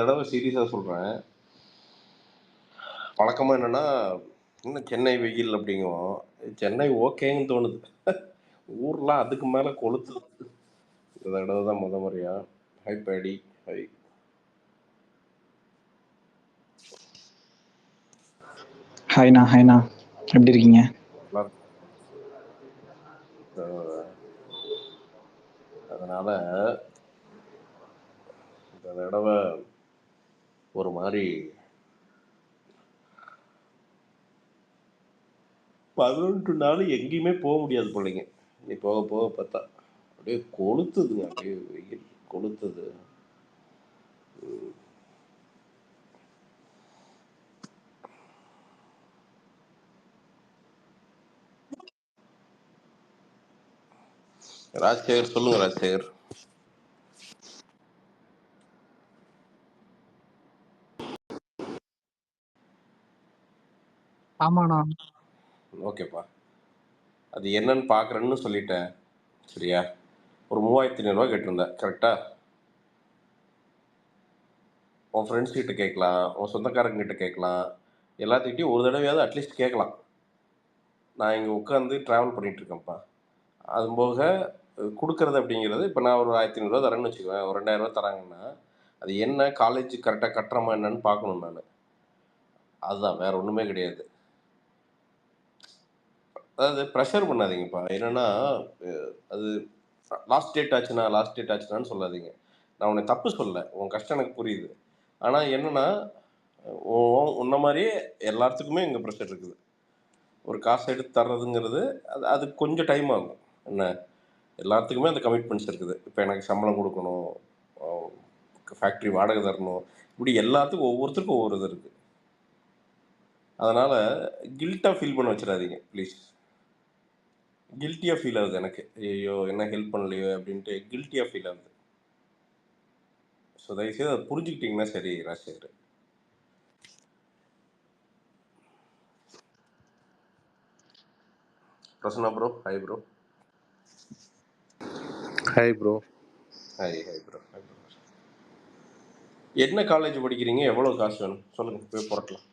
தடவை சீரியஸா சொல்றேன். வழக்கமா என்னன்னா, "என்ன சென்னை வெயில்" அப்படிங்குவோம். சென்னை ஓகேன்னு தோணுது. ஊர்லாம் அதுக்கு மேல கொளுத்துது. இந்த தடவ தான் முறையா. ஹை பேடி, ஹை. ஹாய்ண்ணா ஹாய்ண்ணா, எப்படி இருக்கீங்க? நல்லா இருக்கு. அதனால இந்த தடவை ஒரு மாரி 18 நாள் எங்கேயுமே போக முடியாது போலங்க. இனி போக போக பார்த்தா. அப்படியே கொளுத்துதுங்க. அப்படியே வெயில் கொளுத்துது. ராஜசேகர் சொல்லுங்க ராஜசேகர். ஆமாண்ணா. ஓகேப்பா. அது என்னன்னு பார்க்குறேன்னு சொல்லிட்டேன். சரியா? ஒரு 3500 கேட்டிருந்தேன். கரெக்டா? உன் ஃப்ரெண்ட்ஸ் கிட்ட கேட்கலாம், உன் சொந்தக்காரங்க கிட்ட கேட்கலாம், எல்லாத்துக்கிட்டையும் ஒரு தடவையாவது அட்லீஸ்ட் கேட்கலாம். நான் இங்கே உட்காந்து ட்ராவல் பண்ணிட்டு இருக்கேன்ப்பா. அது போக கொடுக்கறது அப்படிங்கிறது, இப்போ நான் ஒரு 1500 தரேன்னு வச்சுக்குவேன், ஒரு 2000 தராங்கன்னா, அது என்ன காலேஜ் கரெக்டாக கட்டுறமா என்னன்னு பார்க்கணும் நான். அதுதான், வேற ஒன்றுமே கிடையாது. அதாவது ப்ரெஷர் பண்ணாதீங்கப்பா. என்னன்னா, அது லாஸ்ட் டேட் ஆச்சுனான்னு சொல்லாதீங்க. நான் உன்னை தப்பு சொல்லலை, உன் கஷ்டம் எனக்கு புரியுது. ஆனால் என்னன்னா, உன்ன மாதிரியே எல்லாத்துக்குமே இங்கே ப்ரெஷர் இருக்குது. ஒரு காசு எடுத்து தர்றதுங்கிறது அது அது கொஞ்சம் டைம் ஆகும். என்ன, எல்லாத்துக்குமே அந்த கமிட்மெண்ட்ஸ் இருக்குது. இப்போ எனக்கு சம்பளம் கொடுக்கணும், ஃபேக்ட்ரி வாடகை தரணும், இப்படி எல்லாத்துக்கும் ஒவ்வொருத்தருக்கும் ஒவ்வொரு இது இருக்குது. அதனால் கில்ட்டாக ஃபீல் பண்ண வச்சிடாதீங்க ப்ளீஸ். கில்ட்டியாக ஃபீல் ஆகுது எனக்கு. ஐயோ என்ன ஹெல்ப் பண்ணலையோ அப்படின்ட்டு கில்ட்டியாக ஃபீல் ஆகுது. ஸோ தயவுசெய்து அதை புரிஞ்சுக்கிட்டிங்கன்னா சரி Rajasekar. Prasanna bro, hi bro. Hi bro. Hi hi bro, hi bro. என்ன காலேஜ் படிக்கிறீங்க? எவ்வளோ காசு வேணும் சொல்லுங்கள், போய் புரட்டலாம்.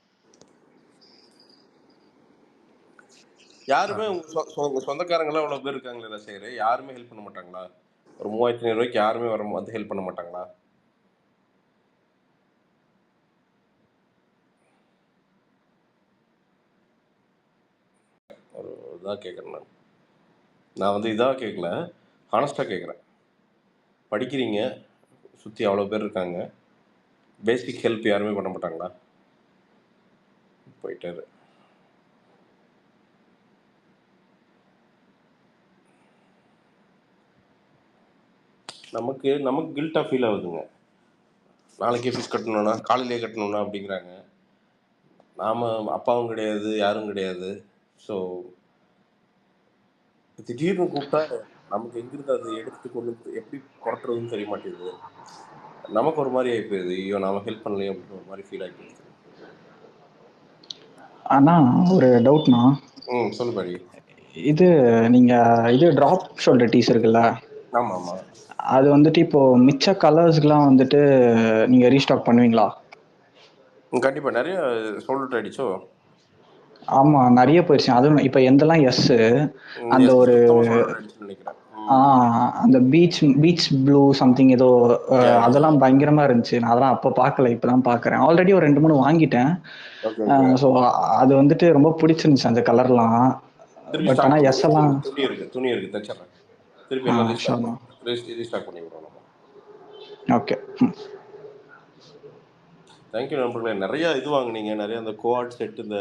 யாருமே உங்கள் சொந்தக்காரங்களாம் எவ்வளோ பேர் இருக்காங்களே ராஜசேகர், யாருமே ஹெல்ப் பண்ண மாட்டாங்களா? ஒரு 3500 யாருமே வந்து ஹெல்ப் பண்ண மாட்டாங்களா? ஒரு இதாக கேட்குறேன் நான் வந்து இதாக கேட்கல, ஹானஸ்ட்டாக கேட்குறேன். படிக்கிறீங்க, சுற்றி அவ்வளோ பேர் இருக்காங்க, பேசிக் ஹெல்ப் யாருமே பண்ண மாட்டாங்களா? போயிட்டாரு. நமக்கு கில்ட்டாக ஃபீல் ஆகுதுங்க. நாளைக்கே ஃபீஸ் கட்டணும்னா, காலையிலே கட்டணும்னா அப்படிங்கிறாங்க. நாம் அப்பாவும் கிடையாது, யாரும் கிடையாது. ஸோ திடீர்னு கூப்பிட்டா நமக்கு எங்கிருந்து அதை எடுத்து கொண்டு எப்படி புரட்டுறதுன்னு தெரிய மாட்டேங்குது. நமக்கு ஒரு மாதிரி ஆகி போயிடுது. ஐயோ நாம ஹெல்ப் பண்ணலையே அப்படின்னு ஒரு மாதிரி ஃபீல் ஆகி போயிடுது. அண்ணா ஒரு டவுட்ண்ணா. சொல்லு பாடி. இது நீங்கள் ட்ராப் ஷோல்டர் டீஸ் இருக்குல்ல, ஆமாம் ஆமாம், அது வந்துட்டு இப்போது மிச்ச கலர்ஸ்க்கெலாம் வந்துட்டு நீங்கள் ரீஸ்டாக் பண்ணுவீங்களா? கண்டிப்பாக. நிறைய சோல்டர் ஆயிடுச்சோ. ஆமாம், நிறைய போயிடுச்சு. அதுவும் இப்போ எந்தெல்லாம் அந்த ஒரு நினைக்கிறேன். அந்த பீச் ப்ளூ சம்திங் ஏதோ அதெல்லாம் பயங்கரமா இருந்துச்சு. நான் அதெல்லாம் அப்போ பார்க்கல, இப்போதான் பார்க்குறேன். ஆல்ரெடி ஒரு 2-3 வாங்கிட்டேன். ஸோ அது வந்துட்டு ரொம்ப பிடிச்சிருந்துச்சு அந்த கலர்லாம். பட் ஆனால் எஸ் எல்லாம் துணி இருக்கு தச்சிடுறேன். திருப்பி எல்லாம் ரீஸ்டாக் பண்ணி விடுறோம் நம்ம. ஓகே, தேங்க்யூ நண்பர்களே. நிறைய இது வாங்குனீங்க, நிறைய அந்த கோஆர்ட் செட், இந்த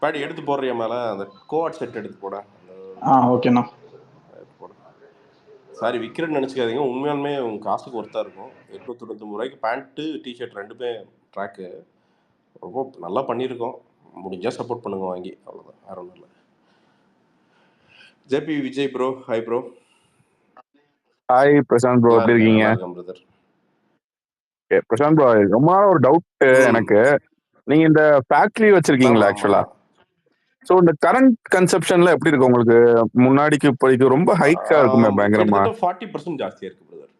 பேடி எடுத்து போடுறிய மேலே அந்த கோஆர்ட் செட் எடுத்து போட. ஓகேண்ணா. சாரி விற்கிறேன்னு நினச்சிக்காதீங்க, உண்மையாலுமே உங்கள் காசுக்கு ஒர்த்தாக இருக்கும். 899 ரூபாய்க்கு பேண்ட்டு டிஷர்ட் ரெண்டுமே ட்ராக்கு ரொம்ப நல்லா பண்ணியிருக்கோம். முடிஞ்சால் சப்போர்ட் பண்ணுங்க வாங்கி, அவ்வளோதான், வேற ஒன்றும் இல்லை. JP Vijay bro, hi bro. Hi Prashanth bro, எப்படி இருக்கீங்க? பிரதர். பிரசாந்த் ப்ரோ, ரொம்ப நாள் ஒரு டவுட் எனக்கு. நீங்க இந்த ஃபேக்டரி வச்சிருக்கீங்களா? ஆக்சுவலா ஸோ இந்த கரண்ட் கன்செப்ஷன்ல எப்படி இருக்கு உங்களுக்கு? முன்னாடிக்கு இப்போதைக்கு ரொம்ப ஹைக்கா இருக்குமே பயங்கரமா. கிட்டத்தட்ட 40% ஜாஸ்தியா இருக்கு பிரதர்.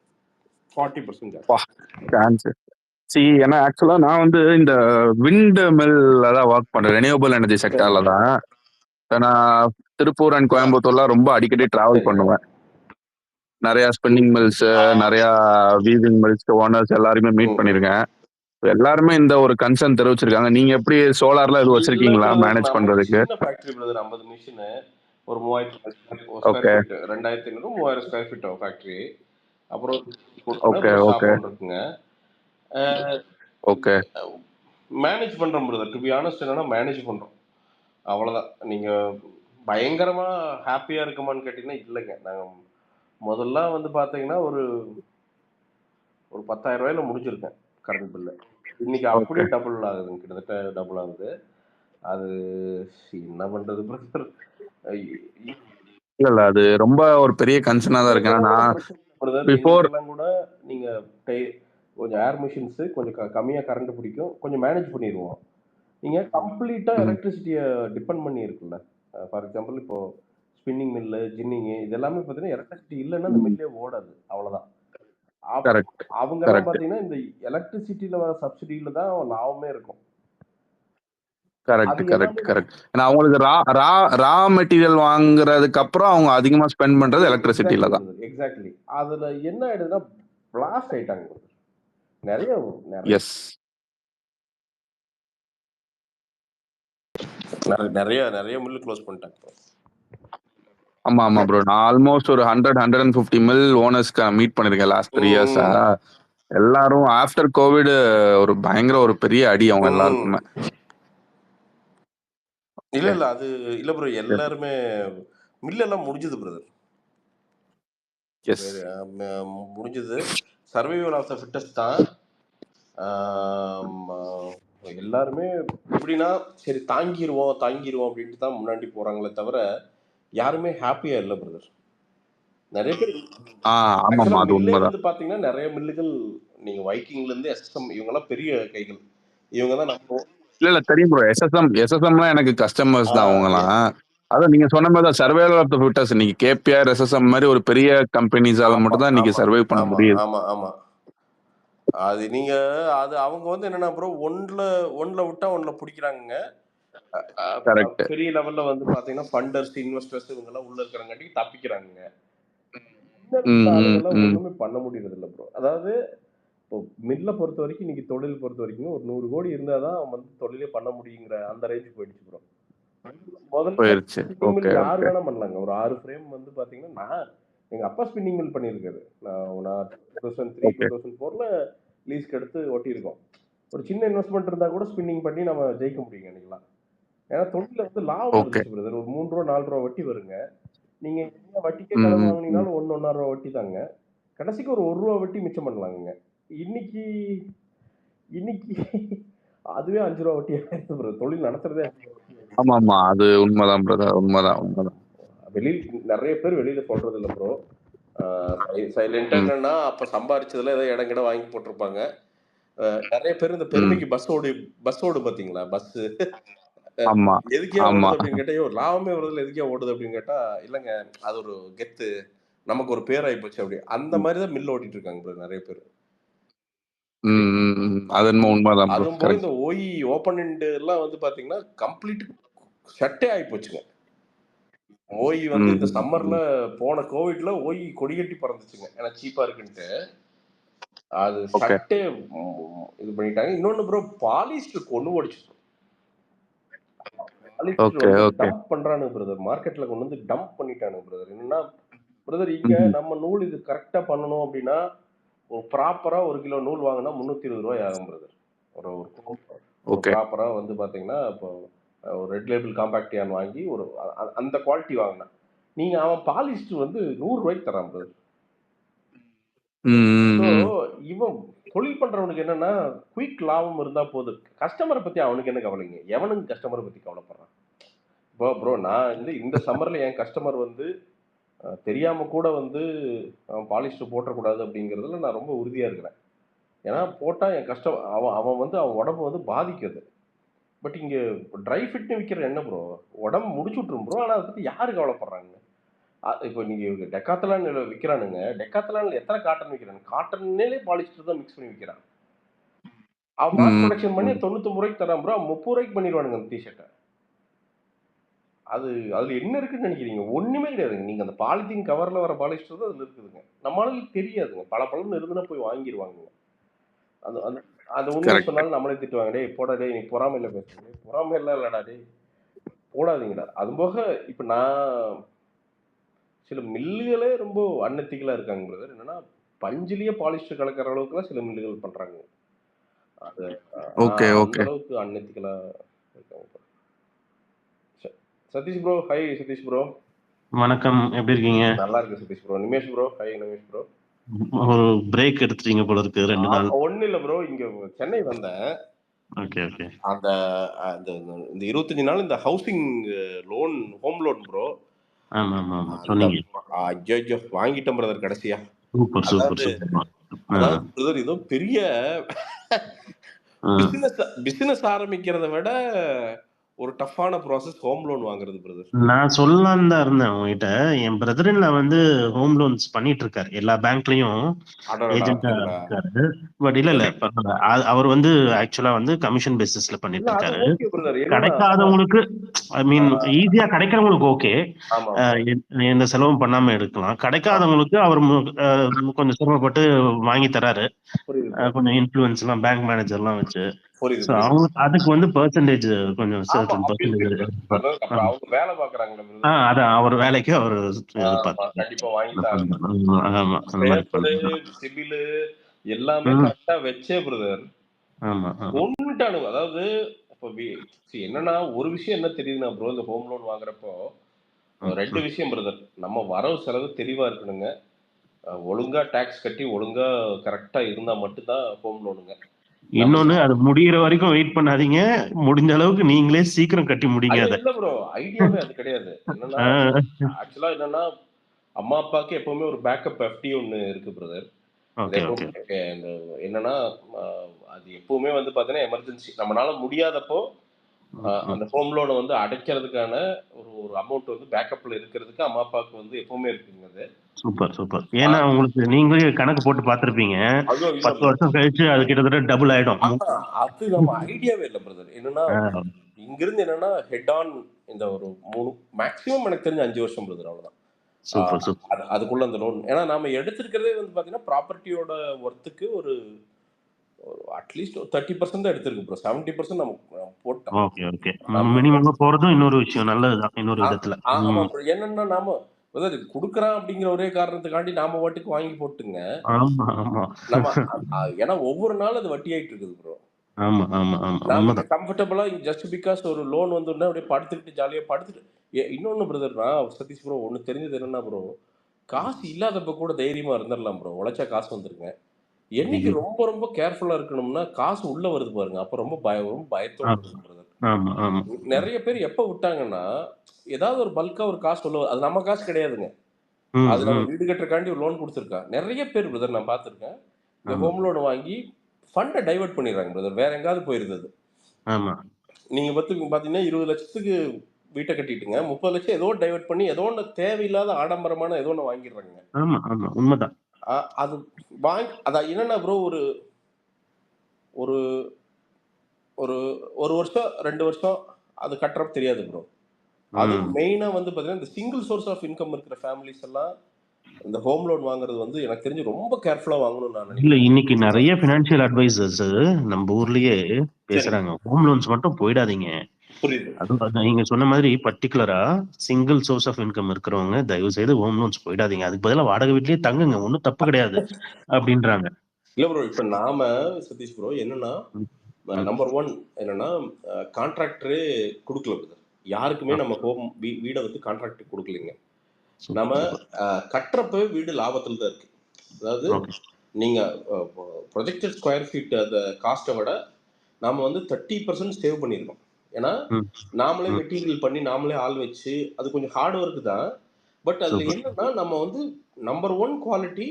40% ஜாஸ்தி. பா சான்ஸ். ஏன்னா ஆக்சுவலா நான் வந்து இந்த விண்ட் மில்ல தான் ஒர்க் பண்றேன், ரெனியூவபிள் எனர்ஜி செக்டர்ல தான். நான் திருப்பூர் அண்ட் கோயம்புத்தூர்லாம் ரொம்ப அடிக்கடி டிராவல் பண்ணுவேன். நிறைய ஸ்பின்னிங் மில்ஸ், நிறைய வீவிங் மில்ஸ் ஓனர்ஸ் எல்லாருமே மீட் பண்ணிருக்கேன். எல்லாருமே இந்த ஒரு கன்சர்ன் தெரிவிச்சிருக்காங்க. நீங்க எப்படி சோலார்ல இது வச்சிருக்கீங்களா மேனேஜ் பண்றதுக்கு? சின்ன ஃபேக்டரி பிரதர், 50 மிஷின், ஒரு 3000 square okay feet, 2500 3000 square feet factory. அப்புறம் ஓகே ஒரு ஷாப் ஓகே ஒன்று இருக்குங்க. ஓகே மேனேஜ் பண்றோம் பிரதர். டு பி ஆனஸ்ட் என்னன்னா மேனேஜ் பண்றோம், அவ்வளவுதான். நீங்க பயங்கரமா ஹாப்பியா இருக்குமான்னு கேட்டீங்கன்னா இல்லைங்க. நாங்க முதல்ல வந்து பாத்தீங்கன்னா ஒரு 10,000 ரூபாயில முடிஞ்சிருக்கேன் கரண்ட் பில்லு. இன்னைக்கு அப்படியே டபுள் ஆகுதுங்க, கிட்டத்தட்ட டபுள் ஆகுது. அது என்ன பண்றது பிரதர்? இல்ல அது ரொம்ப ஒரு பெரிய கன்சர்னா தான் இருக்கு. ஏன்னா பிஃபோர் கூட நீங்க கொஞ்சம் ஏர் மிஷின்ஸ் கொஞ்சம் கம்மியா கரண்ட் பிடிக்கும், கொஞ்சம் மேனேஜ் பண்ணிடுவோம். நீங்க கம்ப்ளீட்டா எலக்ட்ரிசிட்டியை டிபெண்ட் பண்ணி இருக்குல்ல. ஃபார் எக்ஸாம்பிள் இப்போ ஸ்பின்னிங் மில்லு, ஜின்னிங் இது எல்லாமே பார்த்தீங்கன்னா எலக்ட்ரிசிட்டி இல்லைன்னா அந்த மில்லே ஓடாது, அவ்வளவுதான். அவங்க எல்லாம் பாத்தீங்கன்னா இந்த எலக்ட்ரிசிட்டியில வர சப்சிடியில தான் லாபமே இருக்கும். Correct correct correct. ஏன்னா அவங்களுக்கு ரா மெட்டீரியல் வாங்குறதுக்கு அப்புறம் அவங்க அதிகமா ஸ்பெண்ட் பண்றது எலக்ட்ரிசிட்டியில தான். எக்ஸாக்ட்லி. அதுல என்ன ஆயிடுதுன்னா பிளாஸ்ட் ஆயிட்டாங்க நிறைய. எஸ், நிறைய மில்லு க்ளோஸ் பண்ணிட்டாங்க. ஆமா ஆமா ப்ரோ, நான் ஆல்மோஸ்ட் ஒரு 100-150 மில் ஓனர்ஸ்க்கு மீட் பண்ணிருக்கேன் லாஸ்ட் 3 இயர்ஸா. எல்லாரும் ஆஃப்டர் கோவிட் ஒரு பயங்கர ஒரு பெரிய அடி அவங்க எல்லாருக்குமே. இல்ல அது இல்ல ப்ரோ, எல்லாருமே மில் எல்லாம் முடிஞ்சது பிரதர். முடிஞ்சது. சர்வைவல் ஆஃப் த ஃபிட்டஸ்ட் தான். எல்லாருமே எப்படின்னா சரி தாங்கிடுவோம் அப்படின்ட்டு தான் முன்னாடி போறாங்களே தவிர யாருமே ஹாப்பியா இல்லை பிரதர். நிறைய பேர் வந்து பாத்தீங்கன்னா நிறைய மில்லுகள் நீங்க வைக்கிங்ல இருந்து எஸ்எஸ்எம் இவங்க எல்லாம் பெரிய கைகள். இவங்க தான் நம்ம இல்ல தெரியும் ப்ரோ. எஸ்எஸ்எம்லாம் எனக்கு கஸ்டமர்ஸ் தான் அவங்கலாம். அதான் நீங்க சொன்ன மாதிரி தான் சர்வைவல் ஆஃப் த ஃபிட்டஸ்ட். நீங்க கேபிஆர், எஸ்எஸ்எம் மாதிரி ஒரு பெரிய கம்பெனிஸால மட்டும் தான் நீங்க சர்வை பண்ண முடியும். ஆமா ஆமா. அது நீங்க அது அவங்க வந்து என்னன்னா ப்ரோ ஒன்ல விட்டா ஒன்ல பிடிக்கிறாங்க. பெரிய லெவல்ல வந்து பாத்தீங்கன்னா ஃபண்டர்ஸ், இன்வெஸ்டர்ஸ் இவங்க எல்லாம் உள்ள இருக்கிறங்காட்டி தப்பிக்கிறாங்க. ஒண்ணுமே பண்ண முடியறது இல்ல ப்ரோ. அதாவது இப்போ மில்ல பொறுத்த வரைக்கும் இன்னைக்கு தொழில் பொறுத்த வரைக்கும் ஒரு 100 கோடி இருந்தாதான் அவன் வந்து தொழிலே பண்ண முடியுங்கிற அந்த ரேஞ்ச் போயிடுச்சு ப்ரோ. முதல்ல யாரு வேணா பண்ணலாங்க. ஒரு 6 ஃப்ரேம் வந்து பாத்தீங்கன்னா எங்க அப்பா ஸ்பின்னிங் மில் பண்ணிருக்காரு. நான் 2003-2004ல லீஸ்க்கு எடுத்து ஒட்டியிருக்கோம். ஒரு சின்ன இன்வெஸ்ட்மெண்ட் இருந்தா கூட ஸ்பின்னிங் பண்ணி நம்ம ஜெயிக்க முடியுங்க இன்னைக்கெல்லாம். ஏன்னா தொழில வந்து லாபம் இருந்துச்சு பிரதர். ஒரு 3 ரூபா 4 ரூபா வட்டி வருங்க. நீங்க வட்டிக்கே கடன் வாங்கினீங்கனாலும் 1-1.5 ரூபா வட்டி தாங்க. கடைசிக்கு ஒரு 1 ரூபா வட்டி மிச்சம் பண்ணலாங்க. இன்னைக்கு அதுவே 5 ரூபா வட்டி ஆயிடுச்சு ப்ரோ. தொழில் நடத்துறதே. ஆமா ஆமா, அது உண்மைதான் பிரதர், உண்மைதான். வெளியில நிறைய பேர் வெளியில சொல்றது இல்ல ப்ரோ. சைலண்டா என்னன்னா அப்ப சம்பாரிச்சதுல ஏதோ இடம் கிட வாங்கி போட்டிருப்பாங்க. நிறைய பேர் இந்த பெருமைக்கு பஸ் ஓடு பாத்தீங்களா, பஸ் எதுக்கே ஓடுது அப்படின்னு கேட்டா லாபமே வருதுல எதுக்கே ஓடுது அப்படின்னு கேட்டா இல்லங்க அது ஒரு கெத்து, நமக்கு ஒரு பேர் ஆகி போச்சு அப்படி. அந்த மாதிரிதான் மில் ஓட்டிட்டு இருக்காங்க நிறைய பேர். அதுவும் போய் இந்த ஓய் ஓபன் எண்ட் எல்லாம் வந்து பாத்தீங்கன்னா கம்ப்ளீட் ஷட்டே ஆகி போச்சுங்க. ஓய் வந்து இந்த சம்மர்ல போன கோவிட்ல ஓய் கொடிகட்டி பறந்துச்சுங்க, ஏன்னா சீப்பா இருக்குன்ட்டு. அது சட்டே இது பண்ணிட்டாங்க. இன்னொன்னு ப்ரோ, பாலிஸ்டர் கொண்டு ஓடிச்சு. டம்ப் பண்றானு பிரதர், மார்க்கெட்ல கொண்டு வந்து டம்ப் பண்ணிட்டானு பிரதர். என்னன்னா பிரதர் இங்க நம்ம நூல் இது கரெக்டா பண்ணணும் அப்படின்னா ஒரு ப்ராப்பரா 1 கிலோ நூல் வாங்கினா 320 ரூபாய் ஆகும் பிரதர். ஒரு ப்ராப்பரா வந்து பாத்தீங்கன்னா இப்போ ஒரு ரெட் லேபிள் காம்பாக்ட் யான் வாங்கி ஒரு அந்த குவாலிட்டி வாங்கினா நீங்க அவன் பாலிஸ்டர் வந்து 100 ரூபாய்க்கு தரான் பிரதர். இவன் தொழில் பண்றவனுக்கு என்னன்னா குயிக் லாபம் இருந்தா போதும், கஸ்டமரை பத்தி அவனுக்கு என்ன கவலைங்க? எவனுக்கு கஸ்டமரை பத்தி கவலைப்படுறான்? இப்போ ப்ரோ நான் இந்த சம்மர்ல என் கஸ்டமர் வந்து தெரியாம கூட வந்து அவன் பாலிஸ்டர் போட்டக்கூடாது அப்படிங்கிறதுல நான் ரொம்ப உறுதியா இருக்கிறேன். ஏன்னா போட்டா என் கஷ்டம் அவன் வந்து அவன் உடம்பு வந்து பாதிக்குது. பட் இங்க ட்ரை ஃபிட்னு விற்கிற என்ன ப்ரோ, உடம்பு முடிச்சு விட்டுரும் ப்ரோ. ஆனா அதை பத்தி யாரு கவலைப்படுறாங்க? இப்போ நீங்க டெக்காத்தலான் விற்கிறானுங்க, டெக்காத்தலான்ல எத்தனை காட்டன் விற்கிறாங்க? காட்டன்லேயே பாலிஸ்டர் தான் மிக்ஸ் பண்ணி விற்கிறான். அவன் மாஸ் ப்ரொடக்ஷன் பண்ணி 99 ரூபாய்க்கு தரான் ப்ரோ, 30 ரூபாய்க்கு பண்ணிடுவானுங்க அந்த டிஷர்ட்டை. அதுல என்ன இருக்குன்னு நினைக்கிறீங்க? ஒண்ணுமே கிடையாதுங்க. நீங்க அந்த பாலித்தீன் கவர்ல வர பாலிஸ்டர் தான் அதுல இருக்குதுங்க. நம்ம ஆளுங்களுக்கு தெரியாதுங்க. பளபளன்னு இருந்துனா போய் வாங்கிருவாங்க. அந்த அந்த அந்த உண்மையை கரெக்ட். சொன்னாலும் நம்மளே திட்டுவாங்க. டேய் போடா டேய், நீ பொறாமையில பேசுற. பொறாமை எல்லாம் இல்லடா டேய், போடாதீங்கடா. அது போக இப்ப நான் சில மில்லுகளே ரொம்ப அன்எத்திக்கலா இருக்காங்க பிரதர். என்னன்னா பஞ்சிலேயே பாலிஸ்டர் கலக்கிற அளவுக்குலாம் சில மில்லுகள் பண்றாங்க. அது ஓகே அந்த ஓகே. அளவுக்கு அன்எத்திக்கலா இருக்காங்க. Satish bro, hi Satish bro. வணக்கம், எப்படி இருக்கீங்க? நல்லா இருக்கு Satish bro. Nimesh bro, hi Nimesh bro. ஒரு பிரேக் எடுத்துட்டீங்க போல இருக்கு 2 நாள். ஒண்ணு இல்ல ப்ரோ, இங்க சென்னை வந்தேன். Okay okay. அந்த அந்த இந்த 25 நாள் இந்த housing loan, home loan bro. ஆமா ஆமா ஆமா சொன்னீங்க. ஐயோ வாங்கிட்டேன் பிரதர் கடைசியா. Super super super. அதாவது பிரதர் ஏதோ பெரிய பிசினஸ் ஆரம்பிக்கிறத விட ஒரு டஃப்பான ப்ராசஸ் ஹோம் லோன் வாங்குறது பிரதர். நான் சொல்லலாம்னு தான் இருந்தேன் உங்ககிட்ட. என் பிரதர்ல வந்து ஹோம் லோன்ஸ் பண்ணிட்டு இருக்காரு, எல்லா பேங்க்லயும் ஏஜென்ட்டா இருக்காரு. பட் இல்ல பரவாயில்ல. அவர் வந்து ஆக்சுவலா வந்து கமிஷன் பேசிஸ்ல பண்ணிட்டு இருக்காரு. கிடைக்காதவங்களுக்கு ஐ மீன் ஈஸியா கிடைக்கிறவங்களுக்கு ஓகே, எந்த செலவும் பண்ணாம எடுக்கலாம். கிடைக்காதவங்களுக்கு அவர் கொஞ்சம் சிரமப்பட்டு வாங்கி தராரு. கொஞ்சம் இன்ஃப்ளூயன்ஸ் எல்லாம் பேங்க் மேனேஜர் எல்லாம் வச்சு. அதுக்கு வந்து பெர்சன்டேஜ் கொஞ்சம் அதான் அவர் வேலைக்கு அவர் எல்லாமே கரெக்டா வச்சே பிரதர். ஒண்ணுட்டானுங்க. அதாவது என்னன்னா ஒரு விஷயம் என்ன தெரியுதுன்னா ப்ரோ, இந்த ஹோம் லோன் வாங்குறப்போ 2 விஷயம் பிரதர். நம்ம வரவு செலவு தெளிவா இருக்கணுங்க. ஒழுங்கா டாக்ஸ் கட்டி ஒழுங்கா கரெக்டா இருந்தா மட்டும்தான் ஹோம் லோனுங்க. இன்னொன்னு, அது முடியற வரைக்கும் வெயிட் பண்ணாதீங்க. முடிஞ்ச அளவுக்கு நீங்களே சீக்கிரம் கட்டி முடிங்க. அது இல்ல ப்ரோ, ஐடியாவே அது கிடையாது. என்னன்னா ஆக்சுவலா என்னன்னா அம்மா அப்பாக்கு எப்பவுமே ஒரு பேக்கப் எஃப்டி ஒன்னு இருக்கு பிரதர். என்னன்னா அது எப்பவுமே வந்து பாத்தீங்கன்னா எமர்ஜென்சி நம்மளால முடியாதப்போ அந்த ஹோம் லோனை வந்து அடைக்கிறதுக்கான ஒரு அமௌண்ட் வந்து பேக்கப்ல இருக்கிறதுக்கு அம்மா அப்பாவுக்கு வந்து எப்பவுமே இருக்குங்க. அது சூப்பர் சூப்பர். ஏன்னா உங்களுக்கு நீங்களே கணக்கு போட்டு பார்த்திருப்பீங்க, 10 வருஷம் கழிச்சு அது கிட்டத்தட்ட டபுள் ஆயிடும். அது நம்ம ஐடியாவே இல்லை பிரதர். என்னன்னா இங்கிருந்து என்னன்னா ஹெட் ஆன் இந்த ஒரு 3 மேக்ஸிமம் எனக்கு தெரிஞ்ச 5 வருஷம் பிரதர், அவ்வளவுதான். அதுக்குள்ள அந்த லோன். ஏன்னா நாம எடுத்திருக்கிறதே வந்து பாத்தீங்கன்னா ப்ராப்பர்ட்டியோட ஒர்த்துக்கு ஒரு அட்லீஸ்ட் 30% தான் எடுத்திருக்கு ப்ரோ. 70% நம்ம போட்டோம். Okay okay. மினிமம் போறதும் இன்னொரு விஷயம் நல்லதுதான் இன்னொரு விதத்துல. ஆமா ப்ரோ. என்னன்னா நாம அதாவது குடுக்குறான் அப்படிங்கிற ஒரே காரணத்துக்காண்டி நாம வாட்டுக்கு வாங்கி போட்டுங்க. ஆமா ஆமா. நம்ம ஏன்னா ஒவ்வொரு நாளும் அது வட்டி ஆயிட்டு இருக்குது ப்ரோ. ஆமா ஆமா ஆமா. நாம கம்ஃபர்டபுளா ஜஸ்ட் பிகாஸ் ஒரு லோன் வந்துன்னா அப்படியே படுத்துக்கிட்டு ஜாலியா படுத்துட்டு. இன்னொன்னு பிரதர்னா சதீஷ் ப்ரோ, ஒண்ணு தெரிஞ்சது என்னன்னா ப்ரோ, காசு இல்லாதப்ப கூட தைரியமா இருந்துடலாம் ப்ரோ. உழைச்சா காசு வந்துருங்க. என்னைக்கு ரொம்ப ரொம்ப கேர்ஃபுல்லா இருக்கணும்னா காசு உள்ள வருது பாருங்க, அப்ப ரொம்ப பயத்தோட பிரதர். நிறைய பேர் எப்ப விட்டாங்கன்னா ஏதாவது ஒரு பல்கா ஒரு காசு உள்ள, அது நம்ம காசு கிடையாதுங்க. அது நம்ம வீடு கட்டுறக்காண்டி ஒரு லோன் கொடுத்துருக்கா. நிறைய பேர் பிரதர் நான் பார்த்திருக்கேன், இந்த ஹோம் லோன் வாங்கி ஃபண்டை டைவர்ட் பண்ணிடுறாங்க பிரதர். வேற எங்காவது போயிருந்தது. நீங்க பாத்தீங்கன்னா 20 லட்சத்துக்கு வீட்டை கட்டிட்டுங்க, 30 லட்சம் ஏதோ டைவர்ட் பண்ணி ஏதோ ஒன்று தேவையில்லாத ஆடம்பரமான ஏதோ ஒன்று வாங்கிடுறாங்க. ஆமா ஆமா உண்மைதான். அது அதான் என்னன்னா ப்ரோ, ஒரு ஒரு ஒரு வருஷம் 2 வருஷம் அது கட்டுறப்ப தெரியாது ப்ரோ. அது மெயினா வந்து பாத்தீங்கன்னா இந்த சிங்கிள் சோர்ஸ் ஆஃப் இன்கம் இருக்கிற ஃபேமிலிஸ் எல்லாம் இந்த ஹோம் லோன் வாங்குறது வந்து எனக்கு தெரிஞ்சு ரொம்ப கேர்ஃபுல்லா வாங்கணும்னு நான் நினைக்கிறேன். இல்ல, இன்னைக்கு நிறைய பினான்சியல் அட்வைசர்ஸ் நம்ம ஊர்லயே பேசுறாங்க, ஹோம் லோன்ஸ் மட்டும் போயிடாதீங்க. அது நீங்க சொன்ன மாதிரி பர்டிகுலரா சிங்கிள் சோர்ஸ் ஆஃப் இன்கம் இருக்கிறவங்க தயவு செய்து ஹோம் லோன்ஸ் போயிடாதீங்க. அதுக்கு பதிலாக வாடகை வீட்லயே தங்குங்க, ஒன்னும் தப்பு கிடையாது அப்படின்றாங்க. இல்ல ப்ரோ, இப்ப நாம சதீஷ் ப்ரோ என்னன்னா நம்பர் 1 என்னன்னா கான்ட்ராக்டரே கொடுக்கல பிரதர். யாருக்குமே நம்ம ஹோம் வீடை வந்து கான்ட்ராக்ட் கொடுக்கலைங்க. நம்ம கட்டுறப்ப வீடு லாபத்துல தான் இருக்கு. அதாவது நீங்க ப்ரொஜெக்டட் ஸ்கொயர் ஃபீட் அந்த காஸ்ட்டை விட நாம வந்து 30% சேவ் பண்ணிருக்கோம். ஏன்னா நாமளே மெட்டீரியல் பண்ணி நாமளே ஆள் வச்சு அது கொஞ்சம் ஹார்ட் ஒர்க் தான். பட் அதுல என்னன்னா நம்ம வந்து number 1 quality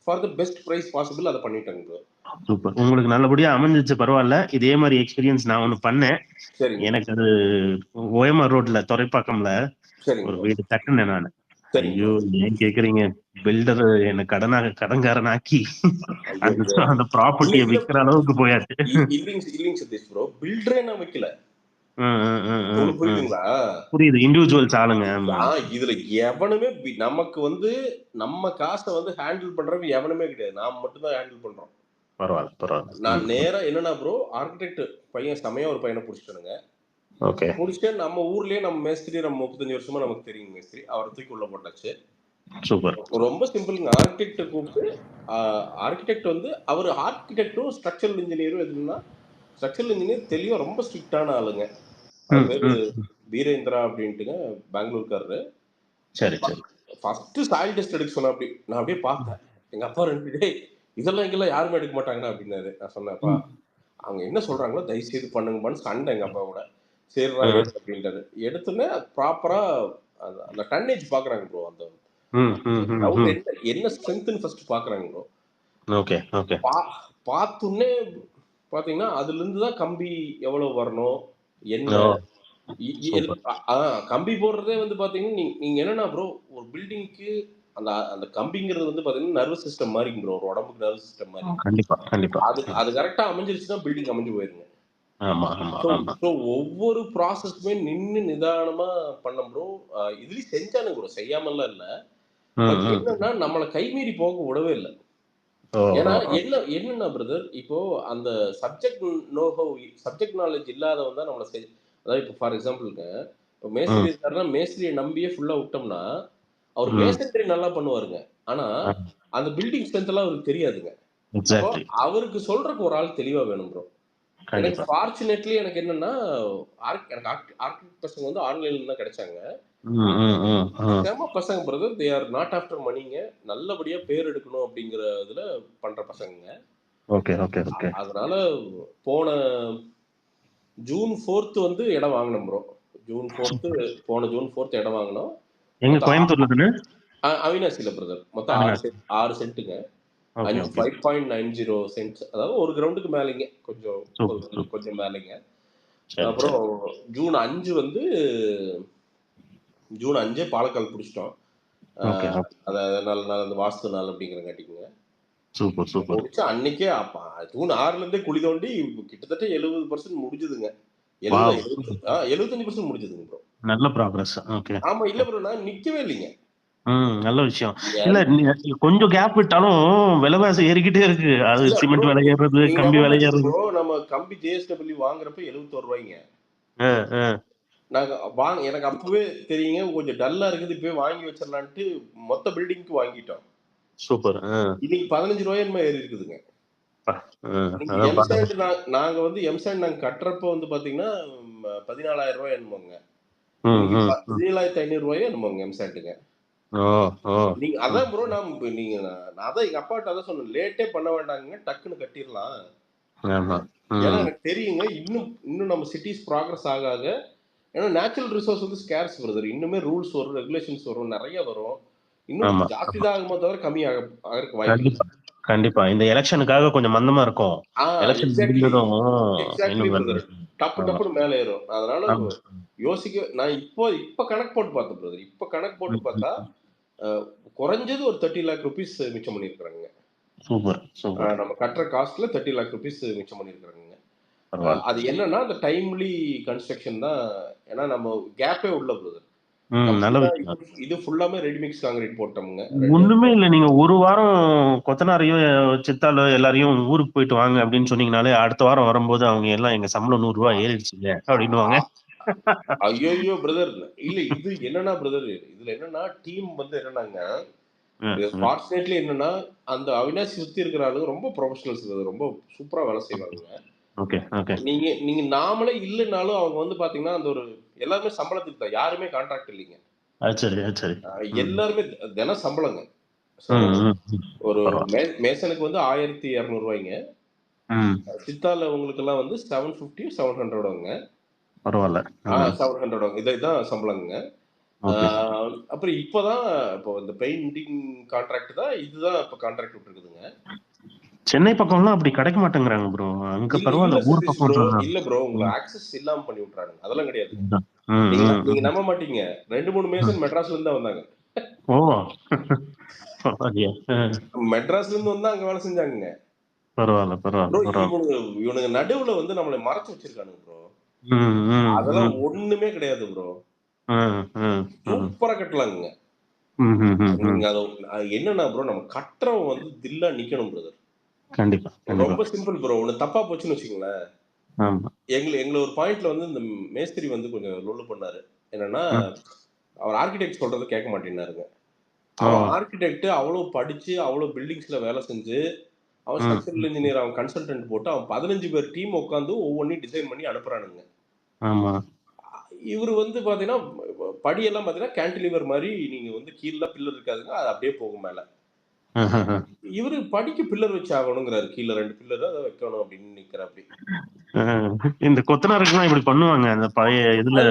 for the best price possible அதை பண்ணிட்டாங்க ப்ரோ. சூப்பர். உங்களுக்கு நல்லபடியா அமைஞ்சிச்சு, பரவாயில்ல. இதே மாதிரி எக்ஸ்பீரியன்ஸ் நான் ஒண்ணு பண்ணேன். சரிங்க எனக்கு அது ஓஎம்ஆர் ரோட்ல துறைப்பாக்கம்ல சரிங்க ஒரு ப்ரோ. வீடு தட்டுனேன் நானு. சரிங்க ஐயோ ஏன் கேக்குறீங்க, பில்டர் என்ன கடன்காரனாக்கி ஐயோ அந்த ப்ராப்பர்ட்டியை இல்ல விக்கிற அளவுக்கு போயாச்சு. இல்லைங்க சதீஷ் ப்ரோ, பில்டரே நான் வைக்கல. ம், ம், ம், ம், உங்களுக்கு ம். புரியுதுங்களா? புரியுது, இண்டிவிஜுவல்ஸ் ஆளுங்க. ஆமா. இதுல எவனுமே நமக்கு வந்து நம்ம காசை வந்து ஹேண்டில் பண்றவங்க எவனுமே கிடையாது, நாம மட்டும் தான் ஹேண்டில் பண்றோம். பரவாயில்ல பரவாயில்ல. நான் நேரா என்னன்னா ப்ரோ, ஆர்கிடெக்ட் பையன் செமையா ஒரு பையனை பிடிச்சிட்டனுங்க. ஓகே. பிடிச்சிட்டு நம்ம ஊர்லயே நம்ம மேஸ்திரி, நம்ம 35 வருஷமா நமக்கு தெரியும் மேஸ்திரி, அவரை தூக்கி உள்ள போட்டாச்சு. சூப்பர். ரொம்ப சிம்பிளுங்க. ஆர்கிடெக்ட் கூப்பிட்டு, ஆர்கிடெக்ட் வந்து அவர் ஆர்கிடெக்டும் ஸ்ட்ரக்சரல் இன்ஜினியரும் எதுனா, ஸ்ட்ரக்சரல் இன்ஜினியர் தெளிவா ரொம்ப ஸ்ட்ரிக்டான ஆளுங்க. அவர் பேரு வீரேந்திரா அப்படின்ட்டுங்க, பெங்களூர்காரரு. சரி சரி. ஃபர்ஸ்ட் சாயில் டெஸ்ட் எடுக்க சொன்ன. அப்படி நான் அப்படியே பார்த்தேன். எங்க அப்பா 2 டேய் இதெல்லாம் இங்கெல்லாம் யாருமே எடுக்க மாட்டாங்கண்ணா அப்படின்னாரு. நான் சொன்னேன்ப்பா அவங்க என்ன சொல்றாங்களோ தயவு செய்து பண்ணுங்கப்பான்னு சண்டை எங்க அப்பா கூட. சரிடா எடு அப்படின்ட்டாரு. எடுத்துன்னு ப்ராப்பரா அந்த டன்னேஜ் பாக்குறாங்க ப்ரோ. அந்த என்ன ஸ்ட்ரென்த்னு ஃபர்ஸ்ட் பாக்குறாங்க ப்ரோ. Okay okay. பார்த்துன்னே பாத்தீங்கன்னா அதுல இருந்து தான் கம்பி எவ்வளவு வரணும் என்ன கம்பி போடுறதே வந்து பாத்தீங்கன்னா நீங்க என்னன்னா ப்ரோ, ஒரு பில்டிங்க்கு அந்த அந்த கம்பிங்கிறது வந்து பாத்தீங்கன்னா நர்வஸ் சிஸ்டம் மாதிரி ப்ரோ, ஒரு உடம்புக்கு நர்வஸ் சிஸ்டம் மாதிரி. கண்டிப்பா கண்டிப்பா. அது கரெக்டா அமைஞ்சிருச்சுன்னா பில்டிங் அமைஞ்சு போயிருங்க. ஆமா ஆமா ஆமா. ஸோ ஒவ்வொரு ப்ராசஸ்மே நின்று நிதானமா பண்ண ப்ரோ. இதுலயும் செஞ்சானுங்க ப்ரோ, செய்யாமலாம் இல்ல. பட் என்னன்னா நம்மளை கைமீறி போக விடவே இல்லை. ஏன்னா என்னன்னா பிரதர், இப்போ அந்த சப்ஜெக்ட் நாலேஜ் இல்லாதவன் தான் நம்மளை அதாவது இப்போ ஃபார் எக்ஸாம்பிளுங்க, இப்போ மேஸ்திரி இருக்காருன்னா மேஸ்திரியை நம்பியே ஃபுல்லா விட்டோம்னா அவர் மேஸ்திரி நல்லா பண்ணுவாருங்க. ஆனா அந்த பில்டிங் ஸ்ட்ரென்த் எல்லாம் அவருக்கு தெரியாதுங்க. அவருக்கு சொல்றதுக்கு ஒரு ஆள் தெளிவா வேணும் ப்ரோ. எனக்கு ஃபார்ச்சுனேட்லி எனக்கு என்னன்னா எனக்கு ஆர்கிடெக்ட் பசங்க வந்து ஆன்லைன்ல தான் கிடைச்சாங்க. செம பசங்க brother, they are not after மணிங்க. நல்லபடியா பேர் எடுக்கணும் அப்படிங்கிற இதுல பண்ற பசங்க. Okay okay okay. அதனால போன ஜூன் 4th வந்து இடம் வாங்கினோம் ப்ரோ. போன ஜூன் 4th இடம் வாங்கினோம். எங்க கோயம்புத்தூர்ல தானே? அவினாசில பிரதர். மொத்தம் 6 சென்ட்டுங்க. 5.90 சென்ட்ஸ், அதாவது ஒரு கிரவுண்டுக்கு மேலேங்க, கொஞ்சம் மேலேங்க. அப்புறம் ஜூன் 5 வந்து ஜூன் 5 பாலக்கால் பிடிச்சிட்டோம். அந்த வாஸ்து நாள் அப்படிங்கிறங்காட்டிங்க. Super super. முடிச்சு அன்னைக்கே ஜூன் 6ல இருந்தே குழி தோண்டி கிட்டத்தட்ட 70% முடிஞ்சதுங்க. 75% முடிஞ்சதுங்க ப்ரோ. நல்ல ப்ராக்ரஸ். ஓகே. ஆமா இல்ல ப்ரோ, நான் நிக்கவே இல்லைங்க. நல்ல விஷயம். இல்ல கொஞ்சம் கேப் விட்டாலும் விலைவாசி ஏறிக்கிட்டே இருக்கு. அது சிமெண்ட் விலை ஏறுறது, கம்பி விலை ஏறுறது. நம்ம கம்பி JSW வாங்குறப்ப 71 ரூபாய்ங்க. எனக்கு அப்பவே தெரியுங்க கொஞ்சம் டல்லா இருக்குது, இப்பவே வாங்கி வச்சிடலான்ட்டு மொத்த பில்டிங்க்கு வாங்கிட்டோம். சூப்பர். இன்னைக்கு 15 ரூபாய் என்னமோ ஏறி இருக்குதுங்க. நாங்க வந்து எம்சாண்ட் நாங்க கட்டுறப்ப வந்து பாத்தீங்கன்னா 14,000 ரூபாய் என்னமோங்க. 17,500 ரூபாய் என்னமோங்க எம்சாண்டுங்க. நீங்க அதான் ப்ரோ, நீங்க அதான் எங்க அப்பாட்ட அதான் சொன்னேன், லேட்டே பண்ண வேண்டாங்க, டக்குன்னு கட்டிடலாம். ஏன்னா எனக்கு தெரியுங்க இன்னும் நம்ம சிட்டிஸ் ப்ராக்ரஸ் ஆக ஏன்னா நேச்சுரல் ரிசோர்ஸ் வந்து ஸ்கேர்ஸ் பிரதர். இன்னுமே ரூல்ஸ் வரும், ரெகுலேஷன்ஸ் வரும், நிறைய வரும். இன்னும் ஜாஸ்தி தான் ஆகுமோ தவிர கம்மி ஆகிறதுக்கு வாய்ப்பு. கண்டிப்பா இந்த எலெக்ஷனுக்காக கொஞ்சம் மந்தமா இருக்கும். டப்பு மேல ஏறும். அதனால நான் இப்ப கணக்கு போட்டு பார்த்தேன் பிரதர். இப்ப கணக்கு போட்டு பார்த்தா குறைஞ்சது ஒரு 30 lakh rupees மிச்சம் பண்ணிருக்காங்க. சூப்பர். நம்ம கட்டுற காஸ்ட்ல 30 lakh rupees மிச்சம் பண்ணிருக்காங்க. அது என்னன்னா அந்த டைம்லி கன்ஸ்ட்ரக்ஷன் தான். ஏன்னா நம்ம கேப்பே உள்ள பிரதர். இது ஃபுல்லாமே ரெடிமிக்ஸ் கான்கிரீட் போட்டோம்ங்க. ஒண்ணுமே இல்ல, நீங்க ஒரு வாரம் கொத்தனாரையும் சித்தாலோ எல்லாரையும் ஊருக்கு போயிட்டு வாங்க அப்படின்னு சொன்னீங்கனாலே அடுத்த வாரம் வரும்போது அவங்க எல்லாம் எங்க சம்பளம் 100 ரூபாய் ஏறிடுச்சுங்க அப்படின்னுவாங்க. ஐயோ பிரதர், இல்ல இது என்னன்னா பிரதர், இதுல என்னன்னா டீம் வந்து என்னன்னாங்க, ஃபார்ச்சுனேட்லி என்னன்னா அந்த அவினாசி சுத்தி இருக்கிற ஆளுங்க ரொம்ப ப்ரொஃபஷனல்ஸ், ரொம்ப சூப்பரா வேலை செய்வாங்க. நீங்க நாமளே இல்லைனாலும் அவங்க வந்து பாத்தீங்கன்னா அந்த ஒரு எல்லாருமே சம்பளத்துக்கு தான், யாருமே கான்ட்ராக்ட் இல்லைங்க. எல்லாருமே தினம் சம்பளங்க. ஒரு மேசனுக்கு வந்து 1,200 ரூபாய்ங்க. சித்தால உங்களுக்கு எல்லாம் வந்து 750 700 பரவாயில்ல. 700 இதுதான் சம்பளங்க. அப்புறம் இப்பதான் இப்போ இந்த பெயிண்டிங் கான்ட்ராக்ட் தான் இதுதான் இப்ப கான்ட்ராக்ட் விட்டுருக்குதுங்க. சென்னை பக்கம்லாம் அப்படி கிடைக்க மாட்டேங்கிறாங்க ப்ரோ. அங்க பரவாயில்ல, ஊர் சதீஷ் பக்கம் ப்ரோ, இல்ல ப்ரோ, உங்களை ஆக்சஸ் இல்லாம பண்ணி விட்டுறானுங்க. அதெல்லாம் கிடையாது. நீங்க நம்ப மாட்டீங்க, 2-3 மேசன் மெட்ராஸ்ல இருந்து தான் வந்தாங்க. ஓ மெட்ராஸ்ல இருந்து வந்து அங்க வேலை செஞ்சாங்க. பரவாயில்ல ப்ரோ பரவாயில்ல. இவனுங்க நடுவுல வந்து நம்மளை மறைச்சு வச்சிருக்கானுங்க ப்ரோ. அதெல்லாம் ஒண்ணுமே கிடையாது ப்ரோ. சூப்பரா கட்டலாங்க. நீங்க என்னன்னா ப்ரோ, நம்ம கட்டுறவன் வந்து தில்லா நிக்கணும் பிரதர். கண்டிப்பா ரொம்ப சிம்பிள் ப்ரோ. ஒண்ணு தப்பா போச்சுன்னு வச்சுக்கோங்களேன், எங்களை ஒரு பாயிண்ட்ல வந்து இந்த மேஸ்திரி வந்து கொஞ்சம் லொல்லு பண்ணாரு. என்னன்னா, அவர் ஆர்கிடெக்ட் சொல்றது கேட்க மாட்டேன்னாருங்க. அவன் ஆர்கிடெக்ட் அவ்வளவு படிச்சு அவ்வளவு பில்டிங்ஸ்ல வேலை செஞ்சு அவன் ஸ்ட்ரக்சரல் இன்ஜினியர், அவன் கன்சல்டன்ட் போட்டு அவன் 15 பேர் டீம் உட்காந்து ஒவ்வொன்றையும் டிசைன் பண்ணி அனுப்புறானுங்க. இவரு வந்து பாத்தீங்கன்னா படியெல்லாம் பாத்தீங்கன்னா கேன்டிலிவர் மாதிரி, நீங்க வந்து கீழே பில்லர் இருக்காதுங்க, அது அப்படியே போகும் மேல. இவரு படிக்க பில்லர் வச்சு ஆகணுங்கிறாரு, கீழே 2 பில்லர் அதை வைக்கணும் அப்படின்னு நிக்கிறாப்படி. இந்த கொத்தனாருக்குலாம் இப்படி பண்ணுவாங்க அந்த பழைய இதுல.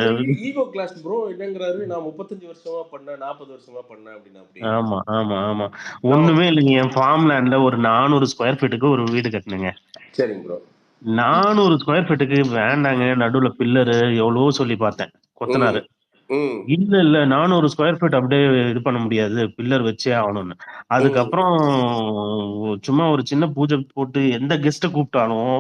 Ego class bro. என்னங்கிறாரு, நான் 35 வருஷமா பண்ணேன், 40 வருஷமா பண்ணேன் அப்படின்னா அப்படி. ஆமா ஆமா ஆமா. ஒண்ணுமே இல்லைங்க, என் ஃபார்ம் லேண்ட்ல ஒரு 400 ஸ்கொயர் ஃபீட்டுக்கு ஒரு வீடு கட்டணுங்க. சரிங்க ப்ரோ. 400 ஸ்கொயர் ஃபீட்டுக்கு வேண்டாங்க, நடுவுல பில்லரு எவ்வளவோ சொல்லி பார்த்தேன். கொத்தனாரு இல்ல 400 ஸ்கொயர் ஃபீட் அப்படியே இது பண்ண முடியாது, பில்லர் வச்சே ஆகணும்னு. அதுக்கப்புறம் சும்மா ஒரு சின்ன பூஜை போட்டு எந்த கெஸ்ட கூப்பிட்டாலும்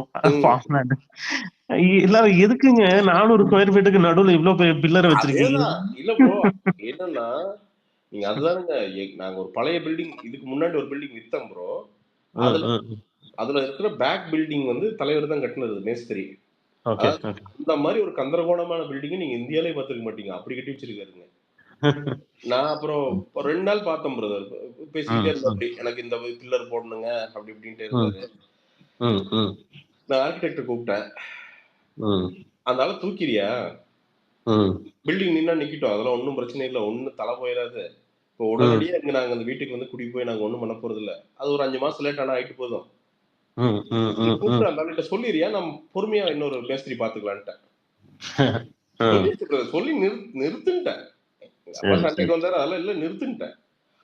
எல்லாரும் எதுக்குங்க 400 ஸ்கொயர் ஃபீட்டுக்கு நடுவுல இவ்வளவு பெரிய பில்லர் வச்சிருக்கீங்க? இல்ல ப்ரோ, என்னன்னா நீங்க அதுதானுங்க, நாங்க ஒரு பழைய பில்டிங், இதுக்கு முன்னாடி ஒரு பில்டிங் வித்தோம் ப்ரோ. அதுல இருக்கிற பேக் பில்டிங் வந்து தலைவர் தான் கட்டினது, மேஸ்திரி. இந்த மாதிரி ஒரு கந்தரகோணமான பில்டிங் நீங்க இந்தியாலே பார்த்துக்க மாட்டீங்க, அப்படி கட்டி வச்சிருக்காருங்க. நான் அப்புறம் 2 நாள் பார்த்தேன் பிரதர், பேசிக்கிட்டே இருந்தேன் அப்படி, எனக்கு இந்த பில்லர் போடணுங்க அப்படி இப்படின்ட்டு இருந்தாரு. நான் ஆர்கிடெக்ட் கூப்பிட்டேன், அந்த ஆளை தூக்கிறியா, பில்டிங் நின்னா நிக்கட்டும், அதெல்லாம் ஒன்றும் பிரச்சனை இல்லை, ஒன்றும் தலை போயிடாது. இப்போ உடனடியே இங்க நாங்க அந்த வீட்டுக்கு வந்து குடி போய் நாங்க ஒண்ணும் பண்ண போறது இல்ல, அது ஒரு 5 மாசம் லேட் ஆனா ஆயிட்டு போதும். கூப்பிட்டு அந்த ஆள்கிட்ட சொல்லிடுறியா, நம்ம பொறுமையா இன்னொரு மேஸ்திரி பாத்துக்கலான்ட்டேன். சொல்லி நிறுத்துட்டேன். அப்பா சண்டைக்கு வந்தாரு, அதெல்லாம் இல்ல நிறுத்துட்டேன்.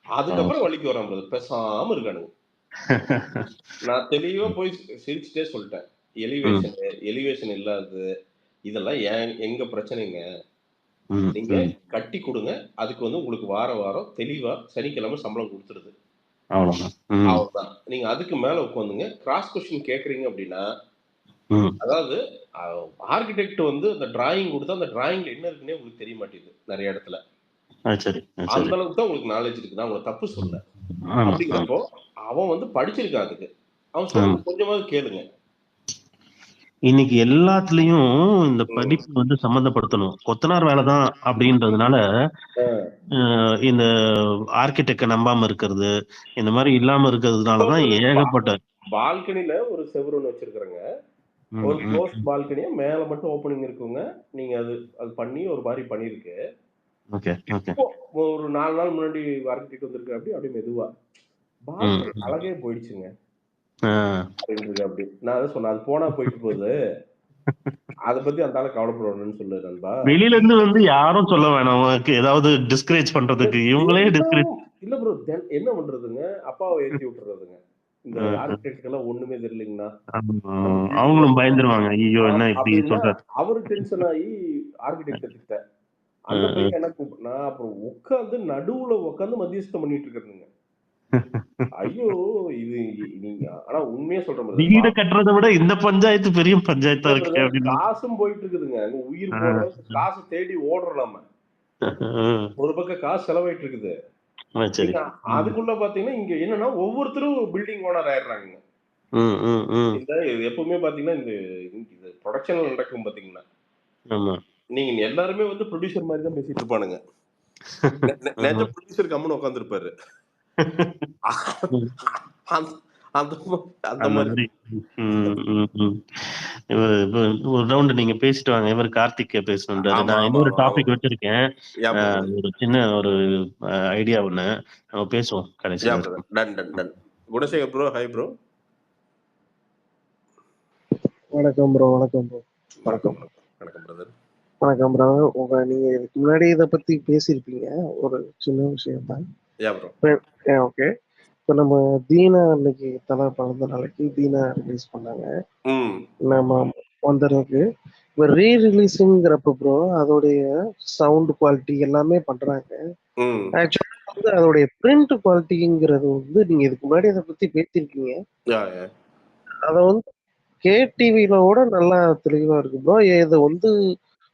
அதுக்கப்புறம் வலிக்கு வரான் பிரதர், பேசாம இருக்கானுங்க. நான் தெளிவா போய் சிரிச்சுட்டே சொல்லிட்டேன், எலிவேஷன் இல்லாது இதெல்லாம் எங்க பிரச்சனைங்க, நீங்க கட்டி கொடுங்க, அதுக்கு வந்து உங்களுக்கு வாரம் தெளிவா சனிக்கிழமை சம்பளம் கொடுத்துருது, அவ்வளவுதான். நீங்க அதுக்கு மேல உட்காந்துங்க கிராஸ் கொஸ்டின் கேக்குறீங்க அப்படின்னா, அதாவது ஆர்கிடெக்ட் வந்து அந்த டிராயிங் கொடுத்தா அந்த டிராயிங்ல என்ன இருக்குன்னே உங்களுக்கு தெரிய மாட்டேங்குது நிறைய இடத்துல. அந்த அளவுக்கு தான் உங்களுக்கு நாலேஜ் இருக்கு, நான் உங்களை தப்பு சொல்ல. அப்படிங்கிறப்போ அவன் வந்து படிச்சிருக்கான், அதுக்கு அவன் சொல்ல கொஞ்சமாவது கேளுங்க. இன்னைக்கு எல்லாத்துலயும் இந்த படிப்பு வந்து சம்பந்தப்படுத்தணும், கொத்தனார் வேலைதான் அப்படின்றதுனால இந்த ஆர்கிடெக்ட நம்பாம இருக்கிறது, இந்த மாதிரி இல்லாம இருக்கிறதுனாலதான் ஏகப்பட்ட. பால்கனில ஒரு செவுரு ஒன்று வச்சிருக்கிறேங்க, ஒரு க்ளோஸ் பால்கனியா, மேல மட்டும் ஓப்பனிங் இருக்குங்க. நீங்க அது பண்ணி ஒரு மாதிரி பண்ணிருக்கு. ஒரு 4 நாள் முன்னாடி ஆர்கிடெக்ட் வந்திருக்கு, அப்படியே மெதுவா பால்கனி அழகே போயிடுச்சுங்க அப்படி. நான் அதை சொன்னேன், அது போனா போயிட்டு போகுது, அதை பத்தி அந்த ஆளை கவலைப்படணும்னு சொல்லு நண்பா. வெளியில இருந்து வந்து யாரும் சொல்ல வேணாம், ஏதாவது டிஸ்கரேஜ் பண்றதுக்கு இவங்களே டிஸ்கரேஜ். இல்ல ப்ரோ, என்ன பண்றதுங்க, அப்பாவை ஏற்றி விட்டுறதுங்க. இந்த ஆர்கிடெக்ட் எல்லாம் ஒண்ணுமே தெரியலீங்கன்னா அவங்களும் பயந்துருவாங்க, ஐயோ என்ன இப்படி சொல்றாரு. அவரு டென்ஷன் ஆகி ஆர்கிடெக்ட் கிட்ட அந்த பையன் என்ன கூப்பிட்டு, நான் அப்புறம் உட்காந்து நடுவுல உட்காந்து மத்தியஸ்தம் பண்ணிட்டு இருக்கிறதுங்க. ஐயோ, இது நீங்க ஆனா உண்மையா சொல்றேன், வீடு கட்டுறதை விட இந்த பஞ்சாயத்து பெரிய பஞ்சாயத்தா இருக்கு. காசும் போயிட்டு இருக்குதுங்க, உயிர் போடுற காசு தேடி ஓடுறோம், ஒரு பக்கம் காசு செலவாயிட்டு இருக்குது. அதுக்குள்ள பாத்தீங்கன்னா இங்க என்னன்னா ஒவ்வொருத்தரும் பில்டிங் ஓனர் ஆயிடுறாங்க. இந்த எப்பவுமே பாத்தீங்கன்னா இந்த ப்ரொடக்ஷன்ல நடக்கும் பாத்தீங்கன்னா, நீங்க எல்லாருமே வந்து ப்ரொடியூசர் மாதிரி தான் பேசிட்டு இருப்பானுங்க. நேற்று ப்ரொடியூசர் கம்முன்னு உட்கார்ந்து இருப்பாரு. அந்த மாதிரி ஒரு ரவுண்ட் நீங்க பேசிட்டு வாங்க, இவர் கார்த்திக் பேசணுன்றாரு. நான் இன்னொரு டாபிக் வச்சிருக்கேன், ஒரு சின்ன ஒரு ஐடியா ஒண்ணு, நம்ம பேசுவோம் கடைசியா. Gunasekar bro, hi bro. வணக்கம் ப்ரோ. வணக்கம் ப்ரோ. வணக்கம் வணக்கம் பிரதர். வணக்கம் ப்ரோ. நீங்க இதுக்கு முன்னாடி இதை பத்தி பேசியிருப்பீங்க. ஒரு சின்ன விஷயம் தான். ஓகே. இப்போ நம்ம தீனா அன்னைக்கு தலை பிறந்த நாளைக்கு தீனா ரிலீஸ் பண்ணாங்க. நம்ம வந்துருக்கு. இப்போ ரீ-ரிலீஸுங்கிறப்ப ப்ரோ அதோடைய சவுண்ட் குவாலிட்டி எல்லாமே பண்றாங்க. ஆக்சுவலா வந்து அதோடைய பிரிண்ட் குவாலிட்டிங்கிறது வந்து நீங்க இதுக்கு முன்னாடி அதை பத்தி பேசியிருக்கீங்க. அதை வந்து கேடிவிலோட நல்லா தெளிவா இருக்கு ப்ரோ. இது வந்து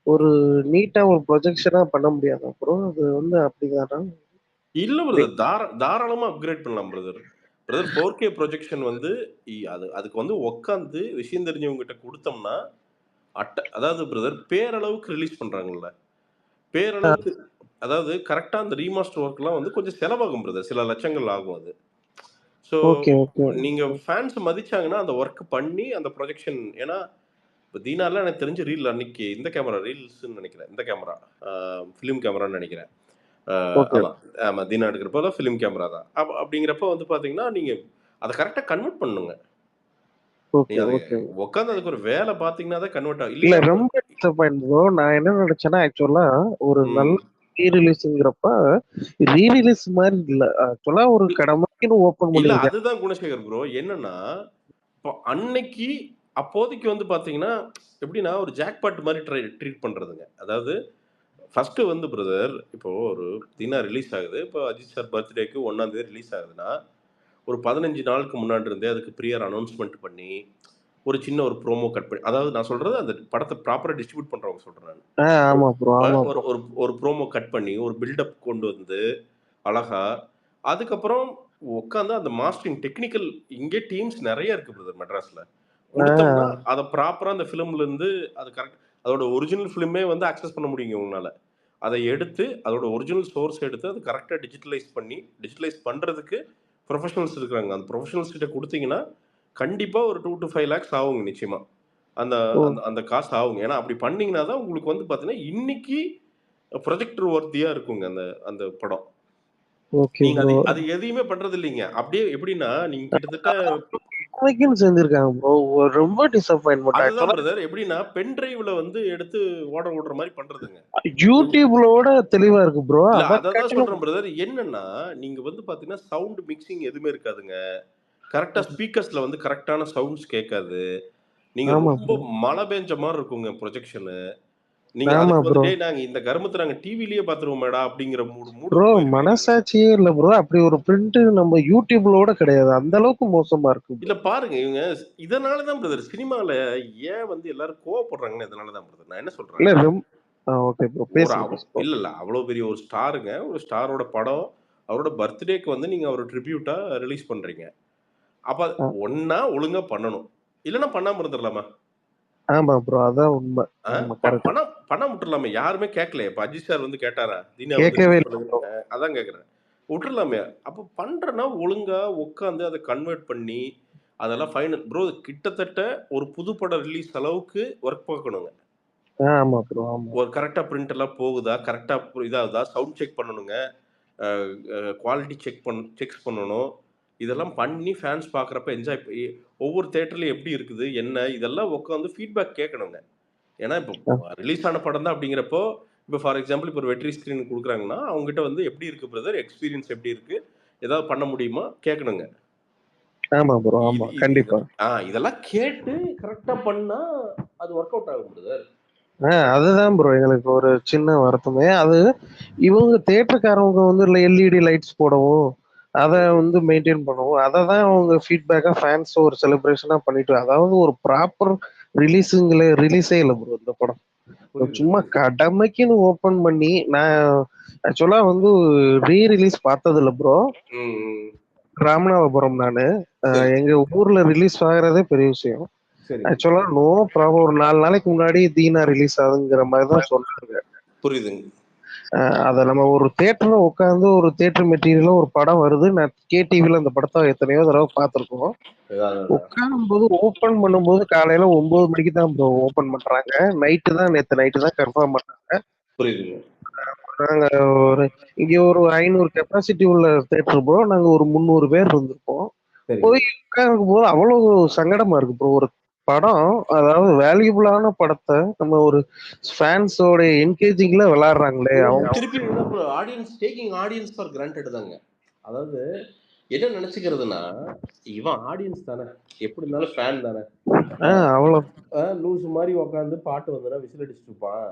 ஒரு நீட்டா ஒரு ப்ரொஜெக்ஷனா பண்ண முடியாதா ப்ரோ? அது வந்து அப்படிதானா? இல்ல பிரதர், தாராளமா அப்கிரேட் பண்ணலாம் பிரதர். 4K ப்ரொஜெக்ஷன் வந்து அதுக்கு வந்து உட்காந்து விஷயம் தெரிஞ்சவங்க கிட்ட கொடுத்தோம்னா அதாவது பிரதர் பேரளவுக்கு ரிலீஸ் பண்றாங்கல்ல, பேரளவுக்கு அதாவது கரெக்டா அந்த ரீமாஸ்டர் ஒர்க்லாம் வந்து கொஞ்சம் செலவாகும் பிரதர், சில லட்சங்கள் ஆகும் அது. ஸோ நீங்க ஃபேன்ஸ் மதிச்சாங்கன்னா அந்த ஒர்க் பண்ணி அந்த ப்ரொஜெக்ஷன், ஏன்னா இப்போ தீனாலாம் எனக்கு தெரிஞ்சு ரீல் அன்னைக்கு இந்த கேமரா ரீல்ஸ்ன்னு நினைக்கிறேன், இந்த கேமரா ஃபிலிம் கேமரான்னு நினைக்கிறேன். ஆமாம் ஆமாம், தீனா எடுக்கிறப்போ ஃபிலிம் கேமரா தான். அப்படிங்கிறப்ப வந்து பார்த்தீங்கன்னா நீங்கள் அதை கரெக்டாக கன்வெர்ட் பண்ணுங்க. உட்காந்து அதுக்கு ஒரு வேலை பார்த்தீங்கன்னா தான் கன்வெர்ட் ஆகும். இல்ல ரொம்ப டிசப்பாயிண்ட் ப்ரோ. நான் என்ன நினைச்சேன்னா ஆக்சுவலா ஒரு நல்ல ரீ-ரிலீஸ்ங்கிறப்ப ரீ-ரிலீஸ் மாதிரி இல்ல, ஆக்சுவலா ஒரு கடமைக்குன்னு ஓபன் இல்ல. பண்ணி. அதுதான் குணசேகர் ப்ரோ. என்னன்னா இப்போ அன்னைக்கு அப்போதைக்கு வந்து பார்த்தீங்கன்னா எப்படின்னா ஒரு ஜாக்பாட் மாதிரி ட்ரீட் பண்ணுறதுங்க. அதாவது ஃபர்ஸ்ட் வந்து பிரதர் இப்போ ஒரு தீனா ரிலீஸ் ஆகுது. இப்போ அஜித் சார் பர்த்டேக்கு 1ஆம் தேதி ரிலீஸ் ஆகுதுன்னா ஒரு 15 நாளுக்கு முன்னாடி இருந்தே அதுக்கு ப்ரியர் அனௌன்ஸ்மெண்ட் பண்ணி ஒரு சின்ன ஒரு ப்ரோமோ கட் பண்ணி, அதாவது நான் சொல்றது அந்த படத்தை ப்ராப்பரா டிஸ்ட்ரிபியூட் பண்றவங்க சொல்றேன் நான். ஒரு ப்ரோமோ கட் பண்ணி ஒரு பில்டப் கொண்டு வந்து அழகா அதுக்கப்புறம் உட்காந்து அந்த மாஸ்டரிங் டெக்னிக்கல் இங்கே டீம்ஸ் நிறைய இருக்கு பிரதர் மெட்ராஸ்ல. கொடுத்தோம்னா அதை ப்ராப்பரா அந்த ஃபிலிம்ல இருந்து அது கரெக்ட் அதோட ஒரிஜினல் ஃபிலிமே வந்து அக்சஸ் பண்ண முடியுங்க உங்களால. அதை எடுத்து அதோட ஒரிஜினல் சோர்ஸ் எடுத்து அது கரெக்டாக டிஜிட்டலைஸ் பண்ணுறதுக்கு ப்ரொஃபஷனல்ஸ் இருக்கிறாங்க. அந்த ப்ரொஃபஷனல்ஸ் கிட்ட கொடுத்தீங்கன்னா கண்டிப்பாக ஒரு 2 to 5 lakhs ஆகுங்க நிச்சயமா. அந்த அந்த காசு ஆகுங்க. ஏன்னா அப்படி பண்ணீங்கன்னா தான் உங்களுக்கு வந்து பார்த்தீங்கன்னா இன்னைக்கு ப்ரொஜெக்டர் ஒர்த்தியாக இருக்குங்க அந்த அந்த படம். நீங்க அது எதையுமே பண்றது இல்லைங்க. அப்படியே எப்படின்னா நீங்க கிட்டத்தட்ட செஞ்சிருக்காங்க ப்ரோ. ரொம்ப டிசப்பாயின்ட்மென்ட். அதுதான் பிரதர், எப்படின்னா பென் டிரைவ்ல வந்து எடுத்து ஓடுற மாதிரி பண்றதுங்க. யூடியூப்லோட தெளிவா இருக்கு ப்ரோ. அதான் சொல்றேன் பிரதர். என்னன்னா நீங்க வந்து பாத்தீங்கன்னா சவுண்ட் மிக்சிங் எதுவுமே இருக்காதுங்க. கரெக்டா ஸ்பீக்கர்ஸ்ல வந்து கரெக்டான சவுண்ட்ஸ் கேட்காது. நீங்க ரொம்ப மழை பெஞ்ச மாதிரி இருக்குங்க ப்ரொஜெக்ஷனு. நீங்க அதுக்கு வந்து நாங்க இந்த கருமத்தை நாங்க டிவிலயே பாத்துருவோமேடா அப்படிங்கிற மூடு ப்ரோ. மனசாட்சியே இல்ல ப்ரோ. அப்படி ஒரு பிரிண்ட் நம்ம யூடியூப்லோட கிடையாது. அந்த அளவுக்கு மோசமா இருக்கு. இல்ல பாருங்க, இவங்க இதனாலதான் பிரதர் சினிமால ஏன் வந்து எல்லாரும் கோவப்படுறாங்கன்னு இதனாலதான் பிரதர். நான் என்ன சொல்றேன், இல்ல அவ்வளவு பெரிய ஒரு ஸ்டாருங்க, ஒரு ஸ்டாரோட படம், அவரோட பர்த்டேக்கு வந்து நீங்க ஒரு ட்ரிபியூட்டா ரிலீஸ் பண்றீங்க. அப்ப ஒன்னா ஒழுங்கா பண்ணணும், இல்லன்னா பண்ணாம இருந்துடலாமா? ஆமா ப்ரோ, அதான் உண்மை. பணம் விட்டுறலாமே. யாருமே கேட்கல. இப்ப அஜித் சார் வந்து கேட்டாரா தீனா? அதான் கேக்குறேன், விட்டுறலாமே. அப்ப பண்றேன்னா ஒழுங்கா உட்காந்து அதை கன்வெர்ட் பண்ணி அதெல்லாம் ஃபைனல் ப்ரோ. கிட்டத்தட்ட ஒரு புது படம் ரிலீஸ் அளவுக்கு ஒர்க் பார்க்கணுங்க. ஒரு கரெக்டா பிரிண்ட் எல்லாம் போகுதா, கரெக்டா இதாகுதா, சவுண்ட் செக் பண்ணணுங்க, குவாலிட்டி செக்ஸ் பண்ணணும். இதெல்லாம் பண்ணி ஃபேன்ஸ் பார்க்குறப்ப என்ஜாய் ஒவ்வொரு தேட்டர்லையும் எப்படி இருக்குது என்ன இதெல்லாம் உட்காந்து ஃபீட்பேக் கேட்கணுங்க. ஏன்னா இப்போ ரிலீஸ் ஆன படம் தான் அப்படிங்கிறப்போ இப்போ ஃபார் எக்ஸாம்பிள் இப்போ ஒரு வெற்றி ஸ்க்ரீன் கொடுக்குறாங்கன்னா அவங்ககிட்ட வந்து எப்படி இருக்கு பிரதர், எக்ஸ்பீரியன்ஸ் எப்படி இருக்கு, ஏதாவது பண்ண முடியுமா கேட்கணுங்க. ஆமா ப்ரோ, ஆமா கண்டிப்பா. இதெல்லாம் கேட்டு கரெக்டா பண்ணா அது ஒர்க் அவுட் ஆகும் பிரதர். அதுதான் ப்ரோ எங்களுக்கு ஒரு சின்ன வருத்தமே. அது இவங்க தியேட்டருக்காரவங்க வந்து எல்இடி லைட்ஸ் போடவும் அதை வந்து மெயின்டைன் பண்ணவும் அதை தான் அவங்க ஃபீட்பேக்கா ஃபேன்ஸ் ஒரு செலிப்ரேஷனா பண்ணிட்டு, அதாவது ஒரு ப்ராப்பர் ரிலீஸே இல்லை ப்ரோ இந்த படம். சும்மா கடமைக்குன்னு ஓபன் பண்ணி, நான் ஆக்சுவலா வந்து ரீ-ரிலீஸ் பார்த்தது இல்லை ப்ரோ. ராமநாதபுரம் நானு. எங்க ஊர்ல ரிலீஸ் ஆகிறதே பெரிய விஷயம். ஆக்சுவலா நோ ப்ராப்ளம். ஒரு 4 நாளைக்கு முன்னாடி தீனா ரிலீஸ் ஆகுங்கிற மாதிரி தான் சொன்னாங்க. புரியுதுங்க. அத நம்ம ஒரு தியேட்டர்ல உட்காந்து ஒரு தியேட்டர் மெட்டீரியல்ல ஒரு படம் வருது. நான் கேடிவில அந்த படத்தை எத்தனையோ தடவை பார்த்துருக்கோம். உட்காரும் போது ஓபன் பண்ணும்போது காலையில 9 மணிக்கு தான் ப்ரோ ஓபன் பண்றாங்க. நேத்து நைட்டு தான் கன்ஃபார்ம் பண்ணாங்க. புரியுதுங்க. நாங்க இங்க ஒரு 500 கெப்பாசிட்டி உள்ள தியேட்டர் ப்ரோ. நாங்க ஒரு 300 பேர் இருந்திருப்போம். போய் உட்காரும் போது அவ்வளவு சங்கடமா இருக்கு ப்ரோ. ஒரு படம் அதாவது வேல்யூபிளான படத்தை நம்ம ஒரு ஃபேன்ஸோட என்கேஜிங்ல விளையாடுறாங்களே அவங்க திருப்பி audience taking audience for granted தாங்க. அதாவது என்ன நினைச்சுக்கிறதுனா இவன் ஆடியன்ஸ் தானே, எப்படி இருந்தாலும் ஃபேன் தானே, அவ்வளவு லூஸ் மாதிரி உட்காந்து பாட்டு வந்ததுன்னா விசில் அடிச்சுட்டு இருப்பான்,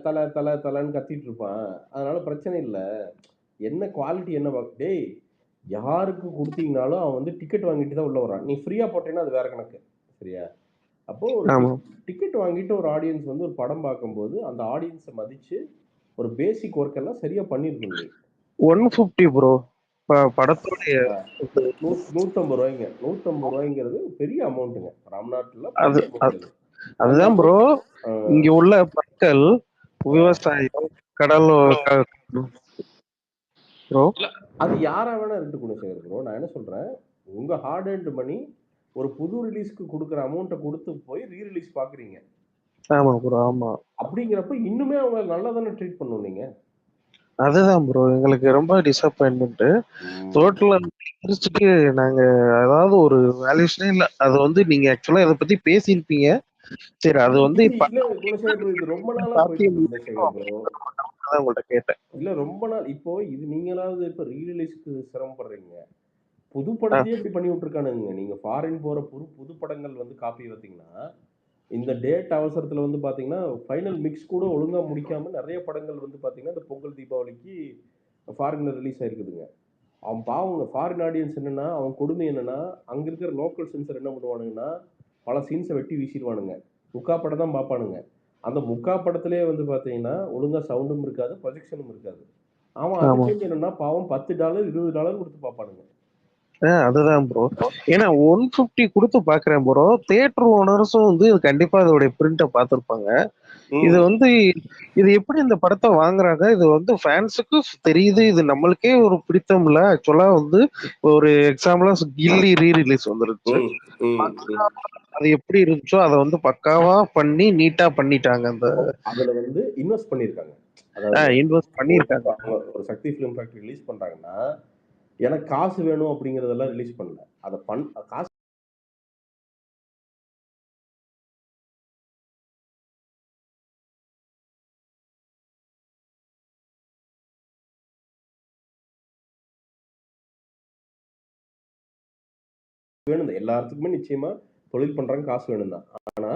தலை தலை தலைன்னு கத்திட்டு இருப்பான், அதனால பிரச்சனை இல்லை. என்ன குவாலிட்டி என்ன டேய் யாருக்கு கொடுத்தீங்கனாலும் அவன் வந்து டிக்கெட் வாங்கிட்டு தான் உள்ள வரான். நீ ஃப்ரீயா போட்டேன்னா அது வேற கணக்கு, சரியா? அப்போ ஒரு டிக்கெட் வாங்கிட்டு ஒரு ஆடியன்ஸ் வந்து ஒரு படம் பார்க்கும்போது அந்த ஆடியன்ஸை மதிச்சு ஒரு பேசிக் ஒர்க் எல்லாம் சரியா பண்ணிருக்கீங்க. 150 ப்ரோ படத்தோடைய 150 ரூபாய்ங்க. 150 ரூபாய்ங்கிறது பெரிய அமௌண்ட்டுங்க ராம்நாட்ல. அதுதான் ப்ரோ, இங்க உள்ள மக்கள் விவசாயம் கடலோ ப்ரோ அது யாரா வேணா இருக்கு குணசேகர் ப்ரோ. நான் என்ன சொல்றேன், உங்க ஹார்ட் அண்ட் மணி ஒரு புது ரிலீஸ்க்கு கொடுக்குற அமௌண்ட்டை கொடுத்து போய் ரீ ரிலீஸ் பாக்குறீங்க. ஆமா ப்ரோ, ஆமா. அப்படிங்கிறப்ப இன்னுமே அவங்க நல்லா தானே ட்ரீட் பண்ணும் நீங்க. அதுதான் ப்ரோ எங்களுக்கு ரொம்ப டிசப்பாயின்மெண்ட். டோட்டலா பிரிச்சுட்டு நாங்க அதாவது ஒரு வேல்யூஷனே இல்ல. அது வந்து நீங்க ஆக்சுவலா இதை பத்தி பேசியிருப்பீங்க. சரி, அது வந்து இது ரொம்ப நாளா உங்கள்ட்ட கேட்டேன். இல்ல ரொம்ப நாள் இப்போ இது நீங்களாவது இப்ப ரீ ரிலீஸ்க்கு சிரமப்படுறீங்க. புது படத்தையே இப்படி பண்ணி விட்டுருக்கானுங்க. நீங்க ஃபாரின் போற புது படங்கள் வந்து காப்பி பார்த்தீங்கன்னா இந்த டேட் அவசரத்துல வந்து பாத்தீங்கன்னா ஃபைனல் மிக்ஸ் கூட ஒழுங்கா முடிக்காம நிறைய படங்கள் வந்து பாத்தீங்கன்னா இந்த பொங்கல் தீபாவளிக்கு ஃபாரின்ல ரிலீஸ் ஆயிருக்குதுங்க. அவன் பாவங்க ஃபாரின் ஆடியன்ஸ் என்னன்னா அவன் கொடுமை என்னன்னா அங்க இருக்கிற லோக்கல் சென்சர் என்ன பண்ணுவானுங்கன்னா பல சீன்ஸை வெட்டி வீசிடுவானுங்க. முக்கா படம் தான் பார்ப்பானுங்க. அந்த முக்கா படத்திலேயே வந்து பாத்தீங்கன்னா ஒழுங்கா சவுண்டும் இருக்காது, ப்ரொஜெக்ஷனும் இருக்காது. அவன் அதுக்கு என்னன்னா பாவம் $10 $20 கொடுத்து பார்ப்பானுங்க. அதுதான் ப்ரோ, ஏன்னா 150 கொடுத்து பாக்குறேன் ப்ரோ. தியேட்டர் ஓனர்ஸும் வந்து கண்டிப்பா அதோட பிரிண்ட பாத்துருப்பாங்க. இது வந்து இது எப்படி இந்த படத்தை வாங்குறாங்க, இது வந்து ஃபேன்ஸுக்கு தெரியுது, இது நம்மளுக்கே ஒரு பிடித்தம் இல்ல. ஆக்சுவலா வந்து ஒரு எக்ஸாம்பிளா கில்லி ரீ ரிலீஸ் வந்துருச்சு. அது எப்படி இருந்துச்சோ அதை வந்து பக்காவா பண்ணி நீட்டா பண்ணிட்டாங்க. அந்த அதுல வந்து இன்வெஸ்ட் பண்ணிருக்காங்க. இன்வெஸ்ட் பண்ணிருக்காங்க. ஒரு சக்தி ஃபிலிம் ஃபேக்டரி ரிலீஸ் பண்றாங்கன்னா எனக்கு காசு வேணும் அப்படிங்கறதெல்லாம் ரிலீஸ் பண்ணல. அதை காசு வேணும். எல்லாத்துக்குமே நிச்சயமா தொழில் பண்றாங்க, காசு வேணும் தான். ஆனா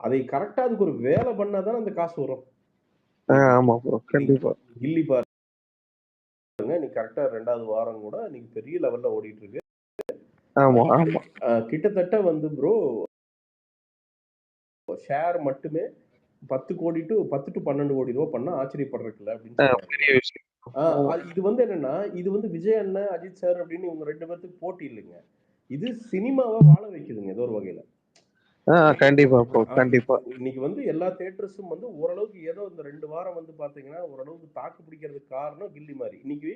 அதை கரெக்டா அதுக்கு ஒரு வேலை பண்ணாதான் அந்த காசு வரும். ஆமா ப்ரோ, கண்டிப்பா. கில்லி பாருங்க, நீ கரெக்டா 2வது வாரம் கூட நீங்க பெரிய லெவல்ல ஓடிட்டு இருக்கு. ஆமா ஆமா, கிட்டத்தட்ட வந்து ப்ரோ ஷேர் மட்டுமே 10 to 12 கோடி ரூபாய் பண்ணா ஆச்சரியப்படுறதுல அப்படின்னு. இது வந்து என்னன்னா இது வந்து விஜய் அண்ணன் அஜித் சார் அப்படின்னு இவங்க 2 பேருக்கு போட்டி இல்லைங்க. இது சினிமாவை வாழ வைக்குதுங்க ஏதோ ஒரு வகையில. கண்டிப்பா கண்டிப்பா. இன்னைக்கு வந்து எல்லா தியேட்டர்ஸும் வந்து ஓரளவுக்கு ஏதோ இந்த 2 வாரம் வந்து பாத்தீங்கன்னா ஓரளவுக்கு தாக்கு பிடிக்கிறதுக்கு காரணம் கில்லி மாதிரி. இன்னைக்கு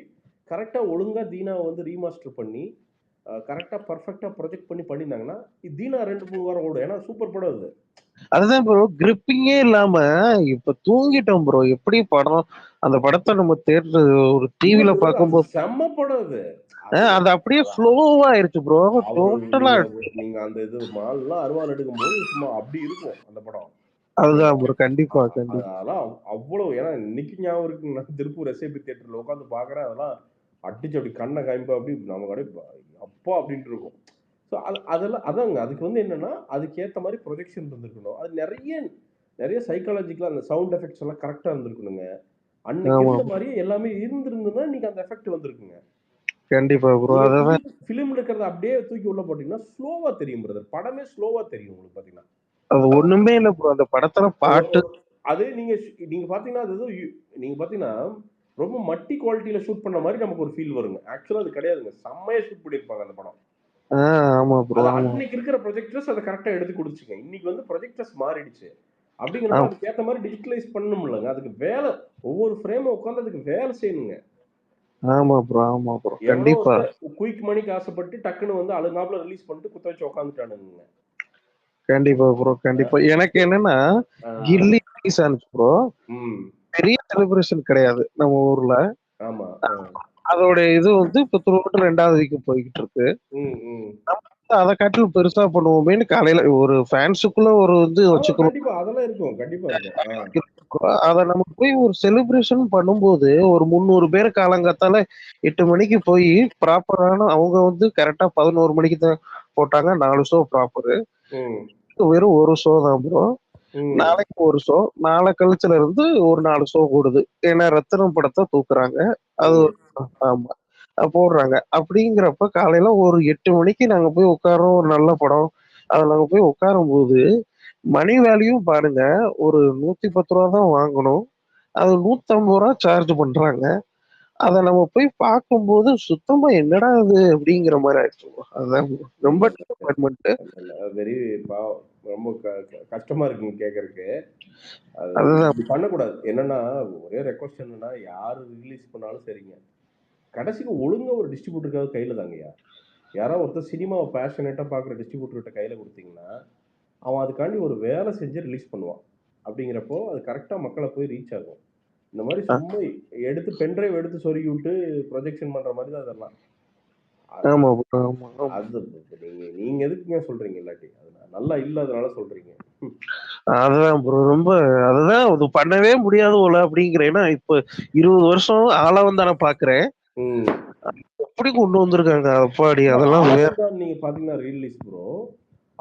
கரெக்டா ஒழுங்கா தீனாவை வந்து ரீமாஸ்டர் பண்ணி கரெக்டா பர்ஃபெக்டா ப்ரொஜெக்ட் பண்ணி பண்ணிருந்தாங்கன்னா தீனா 2-3 வாரம் ஓடும். ஏன்னா சூப்பர் படம் அது. அதுதான் ப்ரோ, கிரிப்பிங்கே இல்லாம இப்ப தூங்கிட்டோம் ப்ரோ. எப்படி படம் அந்த படத்தை நம்ம தேட்டர் ஒரு டிவில பார்க்கும்போது செம்ம படம் அது. அது அப்படியே ஃப்ளோவா ஆயிருச்சு ப்ரோ. டோட்டலா நீங்க அந்த இது மால்லாம் அருவாள் எடுக்கும்போது சும்மா அப்படி இருக்கும் அந்த படம். அதுதான் ப்ரோ, கண்டிப்பா கண்டிப்பா. அதெல்லாம் அவ்வளவு. ஏன்னா இன்னைக்கு ஞாபகம் இருக்குங்க, திருப்பூர் எஸ்ஐபி தியேட்டர்ல உட்காந்து பாக்குறேன். அதெல்லாம் அடிச்சு அப்படி கண்ணை காமிப்பா அப்படி நமக்கு அப்படியே அப்பா அப்படின்ட்டு இருக்கும். ஸோ அதெல்லாம் அதாங்க அதுக்கு வந்து என்னன்னா அதுக்கேற்ற மாதிரி ப்ரொஜெக்ஷன் இருந்திருக்கணும். அது நிறைய சைக்காலஜிக்கலா அந்த சவுண்ட் எஃபெக்ட்ஸ் எல்லாம் கரெக்டா இருந்திருக்கணுங்க. அன்னைக்கு இருந்த மாதிரியே எல்லாமே இருந்திருந்ததுன்னா இன்னைக்கு அந்த எஃபெக்ட் வந்திருக்குங்க. கண்டிப்பா ப்ரோ. அதான் ஃபிலிம் எடுக்கிறத அப்படியே தூக்கி உள்ள போட்டீங்கன்னா ஸ்லோவா தெரியும் பிரதர். படமே ஸ்லோவா தெரியும் உங்களுக்கு. பாத்தீங்கன்னா அது ஒண்ணுமே இல்ல ப்ரோ. அந்த படத்துல பாட்டு அது நீங்க பாத்தீங்கன்னா அது நீங்க பாத்தீங்கன்னா ரொம்ப மட்டி குவாலிட்டியில ஷூட் பண்ண மாதிரி நமக்கு ஒரு ஃபீல் வருங்க. ஆக்சுவலா அது கிடையாதுங்க. செம்மையா ஷூட் பண்ணிருப்பாங்க அந்த படம். ஆமா ப்ரோ. அன்னைக்கு இருக்கிற ப்ரொஜெக்டர்ஸ் அதை கரெக்டா எடுத்து கொடுத்துச்சுங்க. இன்னைக்கு வந்து ப்ரொஜெக்டர்ஸ் மாறிடுச்சு. அப்படிங்கிறப்ப அதுக்கு ஏற்ற மாதிரி டிஜிட்டலைஸ் பண்ணணும்லங்க. அதுக்கு வேலை ஒவ்வொரு ஃப்ரேமும் உட்காந்து அதுக்கு வேலை செய்யணுங்க. ஆமா ப்ரோ, ஆமா ப்ரோ, கண்டிப்பா. குயிக் மணிக்கு ஆசைப்பட்டு டக்குன்னு வந்து அழுங்காப்புல ரிலீஸ் பண்ணிட்டு குத்த வச்சு உட்காந்துட்டானுங்க. கண்டிப்பா ப்ரோ, கண்டிப்பா. எனக்கு என்னன்னா கில்லி ரிலீஸ் ஆனிச்சு ப்ரோ. பெரிய செலிப்ரேஷன் கிடையாது நம்ம ஊர்ல. ஆமா, அதோட இது வந்து இப்ப 2வது வீக் போய்கிட்டு இருக்கு. அதை காட்டிலும் பெருசா பண்ணுவோமேன்னு காலையில ஒரு ஃபேன்ஸுக்குள்ள ஒரு இது வச்சுக்கிறோம். கண்டிப்பா அதெல்லாம் இருக்கும், கண்டிப்பா இருக்கும். அதை நம்ம போய் ஒரு செலிப்ரேஷன் பண்ணும்போது ஒரு 300 பேர் காலங்காத்தால 8 மணிக்கு போய் ப்ராப்பரான அவங்க வந்து கரெக்டா 11 மணிக்கு தான் போட்டாங்க 4 ஷோ ப்ராப்பரு. வெறும் ஒரு ஷோ தான் ப்ரோ. நாளைக்கு ஒரு ஷோ, நாளை கழிச்சுல இருந்து ஒரு 4 ஷோ கூடுது. ஏன்னா ரத்தினம் படத்தை தூக்குறாங்க, அது ஆமா போடுறாங்க. அப்படிங்கிறப்ப காலையில ஒரு 8 மணிக்கு நாங்க போய் உட்காரோம், ஒரு நல்ல படம். அதுல நாங்க போய் உட்காரும் போது மணி வேல்யூம் பாருங்க, ஒரு 110 ரூபா தான் வாங்கணும், அது 150 ரூபா சார்ஜ் பண்றாங்க. அத நம்ம போய் பார்க்கும்போது சுத்தமா என்னடா இது அப்படிங்கிற மாதிரி ஆயிடுச்சு. அதான் ரொம்ப டிசப்பாயின்மெண்ட். வெரி ரொம்ப கஷ்டமா இருக்குங்க கேட்கறதுக்கு. அதுதான் அப்படி பண்ணக்கூடாது. என்னன்னா ஒரே ரெக்வஸ்ட் என்னன்னா, யாரு ரிலீஸ் பண்ணாலும் சரிங்க, கடைசிக்கு ஒழுங்கா ஒரு டிஸ்ட்ரிபியூட்டருக்காக கையில தாங்கய்யா. யாராவது ஒருத்தர் சினிமாவை பேஷனேட்டா பார்க்குற டிஸ்ட்ரிபியூட்டர்கிட்ட கையில கொடுத்தீங்கன்னா, அவன் அதுக்காண்டி ஒரு வேலை செஞ்சு ரிலீஸ் பண்ணுவான். அப்படிங்கிறப்போ அது கரெக்டா மக்களை போய் ரீச் ஆகும். இந்த மாதிரி சும்மா எடுத்து பென்ட்ரைவ் எடுத்து சொருகி விட்டு ப்ரொஜெக்ஷன் பண்ற மாதிரி தான் அதெல்லாம். அது நீங்க எதுக்குங்க சொல்றீங்க? இல்லாட்டி அது நல்லா இல்லாதனால சொல்றீங்க. அதுதான் ப்ரோ, ரொம்ப அதுதான் இது பண்ணவே முடியாது போல அப்படிங்கிறேன். ஏன்னா இப்ப 20 வருஷம் ஆளவன் தானே பாக்குறேன், எப்படி கொண்டு வந்திருக்காங்க அப்பாடி. அதெல்லாம் நீங்க பாத்தீங்கன்னா ரீலீஸ் ப்ரோ,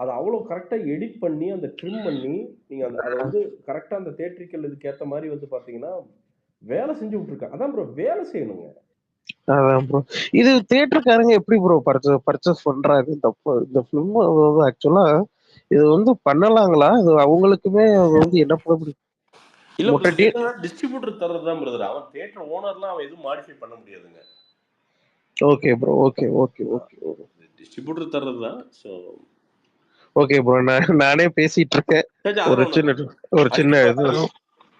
அது அவ்வளவு கரெக்டா எடிட் பண்ணி அந்த ட்ரிம் பண்ணி நீங்க அதை வந்து கரெக்டா அந்த தியேட்ரிக்கல் இதுக்கு ஏத்த மாதிரி வந்து பாத்தீங்கன்னா வேலை செஞ்சு விட்டுருக்காங்க. அதான் ப்ரோ வேலை செய்யணுங்க. அதான் ப்ரோ, இது தியேட்டருக்காரங்க எப்படி ப்ரோ பர்ச்சேஸ் பண்றாங்க இந்த ஃபிலிம்? ஆக்சுவலா இது வந்து பண்ணலாங்களா? இது அவங்களுக்குமே வந்து என்ன பண்ண முடியும்? இல்ல டிஸ்ட்ரிபியூட்டர் தரதுதான் பிரதர். அவன் தியேட்டர் ஓனர்லாம் அவன் எதுவும் மாடிஃபை பண்ண முடியாதுங்க. Okay bro, okay okay okay. Distributor தரதுதான். சோ ஓகே ப்ரோ, நானே பேசிட்டு இருக்கேன். ஒரு சின்ன இது.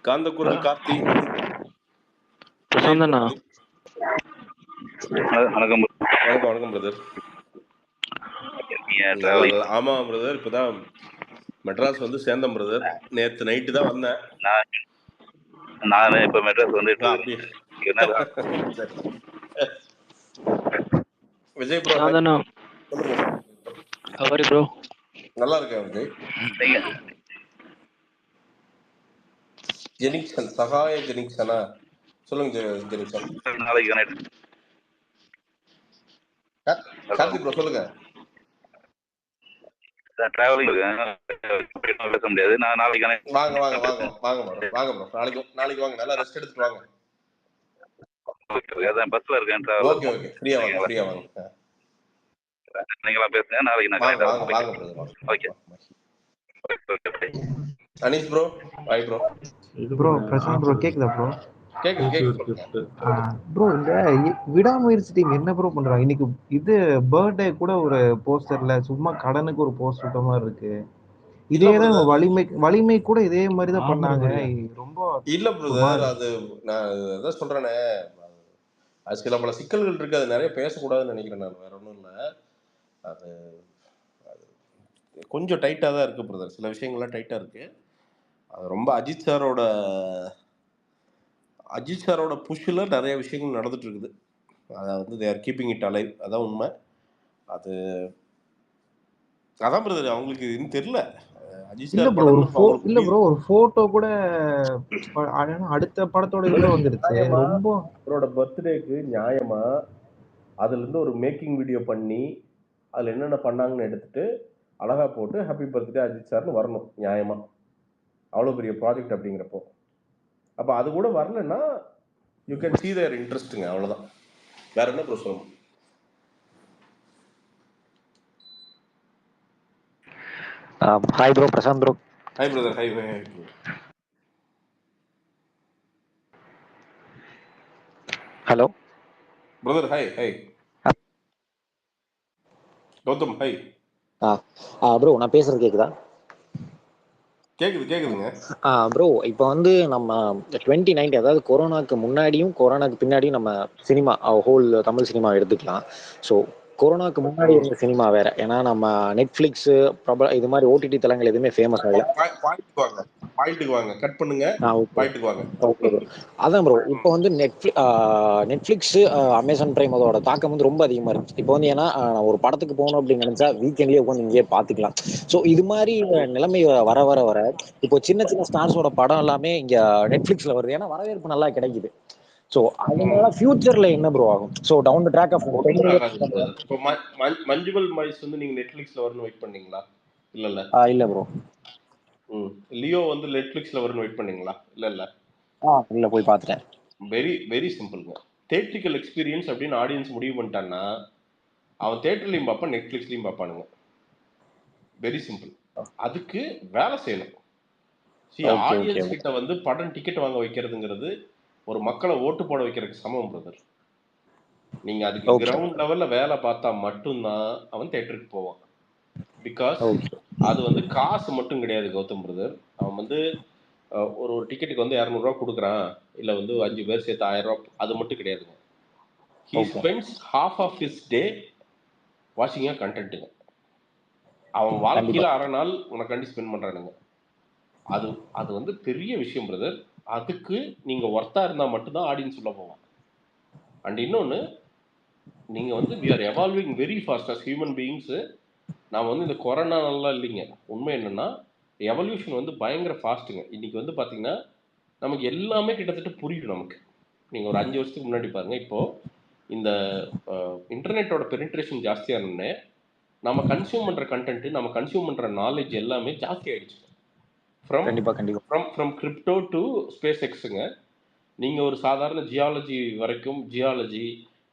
காந்தகுரல் கார்த்தி பிரசாந்தண்ணா. வணக்கம் வணக்கம் பிரதர். ஆமா பிரதர், இப்பதான் மெட்ராஸ் வந்து சேர்ந்தேன் பிரதர். நேத்து நைட்டு தான் வந்தேன். நான் இப்ப மெட்ராஸ் வந்து விஜய் ப்ரோ ப்ரோ நல்லா இருக்கேன் விஜய். ஜெனிக்சன், சகாய ஜெனிக்சனா? சொல்லுங்க ஜெனிக்சன். நாளைக்கு கார்த்தி ப்ரோ சொல்லுங்க. டிராவலிங் பேச முடியாது. நான் நாளைக்கு வாங்க வாங்க வாங்க வாங்க ப்ரோ, வாங்க ப்ரோ, நாளைக்கு வாங்க, நல்லா ரெஸ்ட் எடுத்துட்டு வாங்க. அதான் பஸ்ல இருக்கேன். ஓகே ஓகே, ஃப்ரீயா வாங்க. நீங்களா பேசுங்க, நாளைக்கு நான் வாங்க brother. Okay. Anees bro, hi bro. இது ப்ரோ பிரசாந்த் ப்ரோ, கேக்குதா ப்ரோ? கேக்குது ப்ரோ. இந்த விடாமுயற்சி டீம் என்ன ப்ரோ பண்றாங்க? இன்னைக்கு இது பர்த்டே கூட ஒரு போஸ்டர்ல சும்மா கடனுக்கு ஒரு போஸ்டர் விட்ட மாதிரி இருக்கு. இதேதான் வலிமை கூட இதே மாதிரி தான் பண்ணாங்க. ரொம்ப இல்ல பிரதர், அது நான் அதான் சொல்றேனே, அது சில பல சிக்கல்கள் இருக்கு, அது நிறைய பேசக்கூடாதுன்னு நினைக்கிறேன் நான். வேற ஒன்றும் இல்லை, அது கொஞ்சம் டைட்டாக தான் இருக்கு பிரதர். சில விஷயங்கள்லாம் டைட்டாக இருக்கு. அது ரொம்ப அஜித் சாரோட புஷ்ஷில் நிறைய விஷயங்கள் நடந்துட்டு இருக்குது. அதை வந்து they are keeping it alive, அதான் உண்மை. அதான் பிரதர், அவங்களுக்கு இன்னும் தெரியல. இல்ல ப்ரோ, ஒரு போட்டோ கூட அடுத்த படத்தோட இதுல வந்துருச்சு. ரொம்ப அவரோட பர்த்டேக்கு நியாயமா அதுல இருந்து ஒரு மேக்கிங் வீடியோ பண்ணி அதுல என்னென்ன பண்ணாங்கன்னு எடுத்துட்டு அழகா போட்டு ஹாப்பி பர்த்டே அஜித் சார்னு வரணும் நியாயமா. அவ்வளோ பெரிய ப்ராஜெக்ட் அப்படிங்கிறப்போ அப்போ அது கூட வரலன்னா யூ கேன் சீ தேர் இன்ட்ரெஸ்ட்டுங்க, அவ்வளோதான். வேற என்ன ப்ரோ சொல்லணும்? Hi bro, Prashanth bro. Hi brother. Hi hello brother. Hi Gautham. Hi bro, நான் பேசுறது கேக்குதா? கேக்குதுங்க ப்ரோ. இப்போ வந்து நம்ம 2019, அதாவது கொரோனாக்கு முன்னாடியும் கொரோனாக்கு பின்னாடியும் நம்ம சினிமா ஹோல் தமிழ் சினிமா எடுத்துக்கலாம். ஸோ கொரோனாக்கு முன்னாடி இருந்த சினிமா வேற. ஏன்னா நம்ம நெட்ஃபிளிக்ஸ் இது மாதிரி ஓடிடி தளங்கள் எதுவுமே ஃபேமஸ் ஆகல. பாயிண்ட்டுக்கு வாங்க, கட் பண்ணுங்க, பாயிண்ட்டுக்கு வாங்க. Okay bro. அதான் ப்ரோ, இப்போ வந்து நெட்ஃபிளிக்ஸ், அமேசான் பிரைம் அதோட தாக்கம் வந்து ரொம்ப அதிகமா இருக்கு. இப்போ வந்து ஏன்னா நான் ஒரு படத்துக்கு போகணும் அப்படின்னு நினைச்சா வீக்கெண்ட்லயே உட்காந்து இங்கேயே பாத்துக்கலாம். ஸோ இது மாதிரி நிலைமை வர வர வர இப்போ சின்ன சின்ன ஸ்டார்ஸோட படம் எல்லாமே இங்க நெட்ஃபிளிக்ஸ்ல வருது. ஏன்னா வரவேற்பு நல்லா கிடைக்குது. ஸோ அதனால ஃபியூச்சர்ல என்ன ப்ரோ ஆகும்? So down the track of இப்போ மஞ்சுவல் மாய்ஸ் வந்து நீங்க நெட்ஃபிளிக்ஸ்ல வரணும் வெயிட் பண்ணீங்களா? இல்ல இல்ல ப்ரோ. லியோ வந்து நெட்ஃபிளிக்ஸ்ல வரணும் வெயிட் பண்ணீங்களா? இல்ல போய் பார்த்துட்டேன். வெரி வெரி சிம்பிள்ங்க. தியேட்ரிக்கல் எக்ஸ்பீரியன்ஸ் அப்படின்னு ஆடியன்ஸ் முடிவு பண்ணிட்டான்னா அவன் தியேட்டர்லையும் பார்ப்பான், நெட்ஃபிளிக்ஸ்லையும் பார்ப்பானுங்க. Very simple. அதுக்கு வேலை செய்யணும். ஆடியன்ஸ் கிட்ட வந்து படம் டிக்கெட் வாங்க வைக்கிறதுங்கிறது ஒரு மக்களை ஓட்டு போட வைக்கிறதுக்கு சமம் பிரதர். நீங்க அதுக்கு கிரவுண்ட் லெவல்ல வேலை பார்த்தா மட்டும்தான் அவன் தியேட்டருக்கு போவான். பிகாஸ் அது வந்து காசு மட்டும் கிடையாது கௌதம் பிரதர். அவன் வந்து ஒரு டிக்கெட்டுக்கு வந்து 200 ரூபா கொடுக்குறான், இல்ல வந்து 5 பேர் சேர்த்து 1000 ரூபா, அது மட்டும் கிடையாதுங்க. He spends half of his day watching a content. அவன் வாழ்க்கையில அரை நாள் உனக்காண்டி ஸ்பெண்ட் பண்றானுங்க. அது அது வந்து பெரிய விஷயம் பிரதர். அதுக்கு நீங்க ஒர்த்தா இருந்தா மட்டும்தான் ஆடியன்ஸ் உள்ள போவான். அண்ட் இன்னொன்னு, நீங்க வந்து we are evolving very fast as human beings. நான் வந்து இந்த கொரோனா நல்லா இல்லைங்க. உண்மை என்னன்னா எவல்யூஷன் வந்து பயங்கர ஃபாஸ்ட்டுங்க. இன்னைக்கு வந்து பாத்தீங்கன்னா நமக்கு எல்லாமே கிட்டத்தட்ட புரியும் நமக்கு. நீங்க ஒரு 5 வருஷத்துக்கு முன்னாடி பாருங்க, இப்போ இந்த இன்டர்நெட்டோட பெனிட்ரேஷன் ஜாஸ்தியா இருந்தே நம்ம கன்சியூம் பண்ற கண்டென்ட், நம்ம கன்சியூம் பண்ற நாலேஜ் எல்லாமே ஜாஸ்தி ஆயிடுச்சு. ஃப்ரம் கிரிப்டோ டு ஸ்பேஸ் எக்ஸுங்க. நீங்க ஒரு சாதாரண ஜியாலஜி வரைக்கும், ஜியாலஜி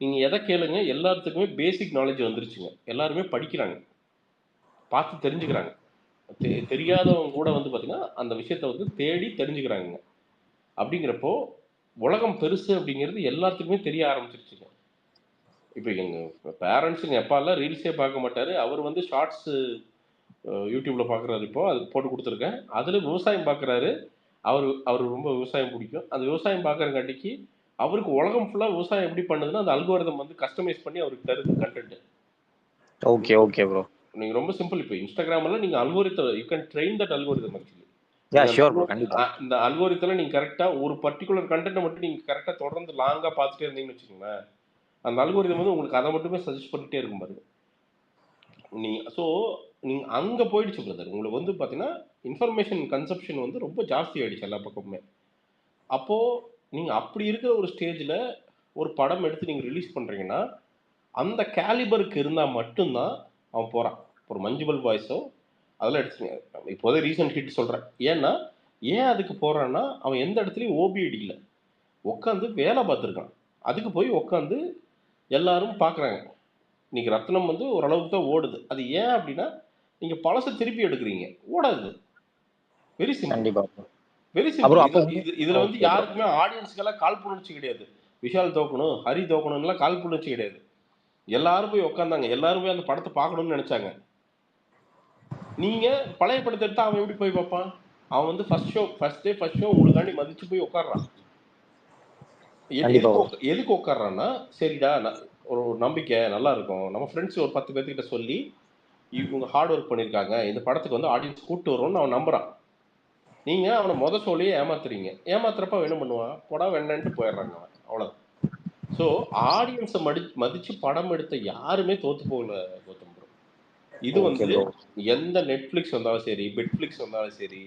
நீங்க எதை கேளுங்க எல்லாத்துக்குமே பேசிக் நாலேஜ் வந்துருச்சுங்க. எல்லாருமே படிக்கிறாங்க, பார்த்து தெரிஞ்சுக்கிறாங்க. தெரியாதவங்க கூட வந்து பார்த்தீங்கன்னா அந்த விஷயத்த வந்து தேடி தெரிஞ்சுக்கிறாங்க. அப்படிங்கிறப்போ உலகம் பெருசு அப்படிங்கிறது எல்லாத்துக்குமே தெரிய ஆரம்பிச்சிருச்சுங்க. இப்போ எங்கள் பேரண்ட்ஸுங்க எப்பாலாம் ரீல்ஸே பார்க்க மாட்டார். அவர் வந்து ஷார்ட்ஸ் யூடியூப்ல பார்க்குறாரு. இப்போ அது போட்டு கொடுத்துருக்கேன். அதில் விவசாயம் பார்க்குறாரு. அவர் ரொம்ப விவசாயம் பிடிக்கும். அந்த விவசாயம் பார்க்குறங்காட்டிக்கு அவருக்கு உலகம் ஃபுல்லாக விவசாயம் எப்படி பண்ணுதுன்னா அந்த அல்கோரிதம் வந்து கஸ்டமைஸ் பண்ணி அவருக்கு தருது கண்டென்ட். Okay bro. நீங்க ரொம்ப சிம்பிள். இப்போ இன்ஸ்டாகிராம்ல நீங்க algorithm you can train that algorithm actually. இந்த அல்கோரிதத்துல நீங்க கரெக்டா ஒரு பர்டிகுலர் கண்டென்ட் மட்டும் நீங்க கரெக்டா தொடர்ந்து லாங்கா பார்த்துட்டே இருந்தீங்கன்னு வச்சுக்கோங்களேன், அந்த அல்கோரிதம் வந்து உங்களுக்கு அதை மட்டுமே சஜஸ்ட் பண்ணிட்டே இருக்கும் பாருங்க. நீங்க அங்க போயிடுச்சு பிரதர். உங்களுக்கு வந்து பாத்தீங்கன்னா இன்ஃபர்மேஷன் கன்சப்ஷன் வந்து ரொம்ப ஜாஸ்தி ஆயிடுச்சு எல்லா பக்கமுமே. அப்போ நீங்க அப்படி இருக்கிற ஒரு ஸ்டேஜ்ல ஒரு படம் எடுத்து நீங்க ரிலீஸ் பண்றீங்கன்னா அந்த கேலிபருக்கு இருந்தா மட்டும்தான் அவன் போறான். ஒரு மஞ்சுவல் பாய்ஸோ அதெல்லாம் எடுத்துங்க. இப்போதே ரீசன்ட் ஹிட் சொல்றேன். ஏன் அதுக்கு போறான்னா அவன் எந்த இடத்துலையும் ஓபிடி இல்லை, உட்காந்து வேலை பார்த்துருக்கான். அதுக்கு போய் உட்காந்து எல்லாரும் பார்க்குறாங்க. இன்னைக்கு ரத்னம் வந்து ஓரளவுக்கு தான் ஓடுது. அது ஏன் அப்படின்னா நீங்க பழசை திருப்பி எடுக்கிறீங்க, ஓடாது. Very simple, very simple. இதுல வந்து யாருக்குமே ஆடியன்ஸுக்கெல்லாம் காழ்ப்புணர்ச்சி கிடையாது. விஷால் தோக்கணும், ஹரி தோக்கணும்லாம் காழ்ப்புணர்ச்சி கிடையாது. எல்லாரும் போய் உட்காந்தாங்க, எல்லாரும் போய் அந்த படத்தை பார்க்கணும்னு நினைச்சாங்க. நீங்க பழைய படத்தை எடுத்தா அவன் எப்படி போய் பார்ப்பான்? அவன் வந்து ஃபர்ஸ்ட் டே உங்களுக்காண்டி மதிச்சு போய் உட்கார்றான். எதுக்கு உட்கார்றான்னா, சரிடா ஒரு நம்பிக்கை நல்லா இருக்கும், நம்ம ஃப்ரெண்ட்ஸ் ஒரு 10 பேர்த்துக்கிட்ட சொல்லி இவங்க ஹார்ட் ஒர்க் பண்ணியிருக்காங்க, இந்த படத்துக்கு வந்து ஆடியன்ஸ் கூப்பிட்டு வரும்னு அவன் நம்புறான். நீங்க அவனை சொல்லியே ஏமாத்துறீங்க. ஏமாத்துறப்ப என்ன பண்ணுவான்? போடா வேண்டான்ட்டு போயிடுறாங்க. அவ்வளவுதான். ஸோ ஆடியன்ஸை மதிச்சு படம் எடுத்த யாருமே தோத்து போகல கௌதம் ப்ரோ. இது வந்து எந்த நெட்ஃபிளிக்ஸ் வந்தாலும் சரி, பெட்ஃபிளிக்ஸ் வந்தாலும் சரி,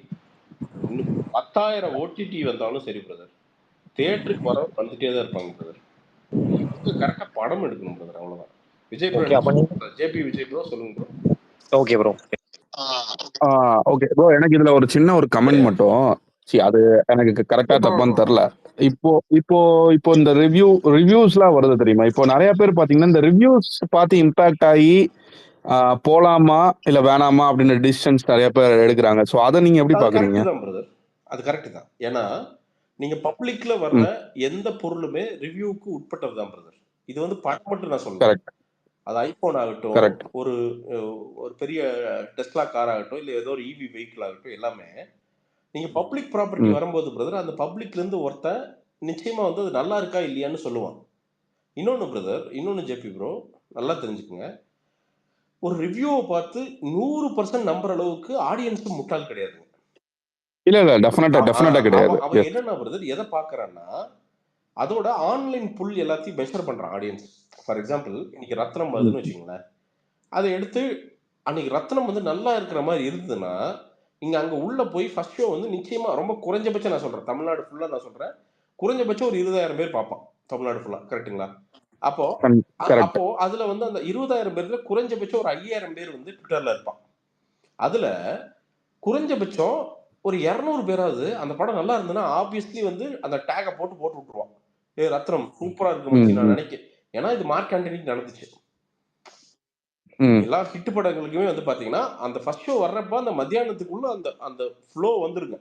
10,000 ஓடிடி வந்தாலும் சரி பிரதர், தியேட்டருக்கு வர வந்துட்டே தான் இருப்பாங்க பிரதர். கரெக்டா படம் எடுக்கணும் பிரதர், அவ்வளவுதான். Vijay bro, JP Vijay bro சொல்லுங்க bro. Okay bro. Okay bro, எனக்கு இதுல ஒரு சின்ன ஒரு கமெண்ட் மட்டும். அது எனக்கு கரெக்டா தப்பான்னு தெரியல. இப்போ இந்த ரிவ்யூஸ்லாம் வருது தெரியுமா? இப்போ நிறைய பேர் பாத்தீங்கன்னா இந்த ரிவ்யூஸ் பார்த்து இம்பாக்ட் ஆகி போலாமா இல்ல வேணாமா அப்படின்னு டிசிஷன்ஸ் நிறைய பேர் எடுக்கிறாங்க. சோ அதை நீங்க எப்படி பாக்குறீங்க? அது கரெக்ட் தான். ஏன்னா நீங்க பப்ளிக்ல வர்ற எந்த பொருளுமே ரிவ்யூக்கு உட்பட்டது தான் பிரதர். இது வந்து படம் மட்டும் நான் சொல்றேன். அது ஐபோன் ஆகட்டும், ஒரு பெரிய டெஸ்லா கார் ஆகட்டும், இல்ல ஏதோ ஒரு இவி வெஹிக்கிள் ஆகட்டும், எல்லாமே நீங்க பப்ளிக் ப்ராப்பர்ட்டி வரும்போது பிரதர், அந்த பப்ளிக்ல இருந்து ஒருத்தன் நிச்சயமா வந்து அது நல்லா இருக்கா இல்லையான்னு சொல்லுவான். இன்னொன்னு பிரதர், இன்னொன்னு ஜேபி ப்ரோ, நல்லா தெரிஞ்சுக்குங்க. ஒரு ரிவ்யூவை பார்த்து 100% நம்புற அளவுக்கு ஆடியன்ஸும் முட்டாள் கிடையாதுங்க. இல்ல இல்ல டெஃபினட்டா கிடையாது. அவன் என்னன்னா பிரதர் எதை பார்க்கறான்னா அதோட ஆன்லைன் புல் எல்லாத்தையும் மெஷர் பண்றான் ஆடியன்ஸ். ஃபார் எக்ஸாம்பிள் இன்னைக்கு ரத்னம் வருதுன்னு வச்சுக்கோங்களேன், அதை எடுத்து அன்னைக்கு ரத்னம் வந்து நல்லா இருக்கிற மாதிரி இருந்ததுன்னா நீங்க அங்க உள்ள போய் ஃபர்ஸ்ட் ஷோ வந்து நிச்சயமா ரொம்ப குறைஞ்சபட்சம் நான் சொல்றேன், தமிழ்நாடு ஃபுல்லா நான் சொல்றேன், குறைஞ்சபட்சம் ஒரு 20,000 பேர் பார்ப்பான் தமிழ்நாடு ஃபுல்லா. கரெக்டுங்களா? அப்போ கரெக்ட். அதுல வந்து அந்த 20,000 பேர்ல குறைஞ்சபட்சம் ஒரு 5,000 பேர் வந்து ட்விட்டர்ல இருப்பான். அதுல குறைஞ்சபட்சம் ஒரு 200 பேராவது அந்த படம் நல்லா இருந்ததுன்னா ஆப்வியஸ்லி வந்து அந்த டேகை போட்டு விட்டுருவான். ஏ ரத்னம் சூப்பரா இருக்கு மச்சி நான் நினைக்கிறேன். ஏன்னா இது மார்க் ஆண்டனிக்கு நடந்துச்சு. எல்லா ஹிட் படங்களுக்குமே வந்து பாத்தீங்கன்னா அந்த ஃபர்ஸ்ட் ஷோ வர்றப்ப அந்த மத்தியானத்துக்குள்ள அந்த அந்த ஃப்ளோ வந்துருங்க.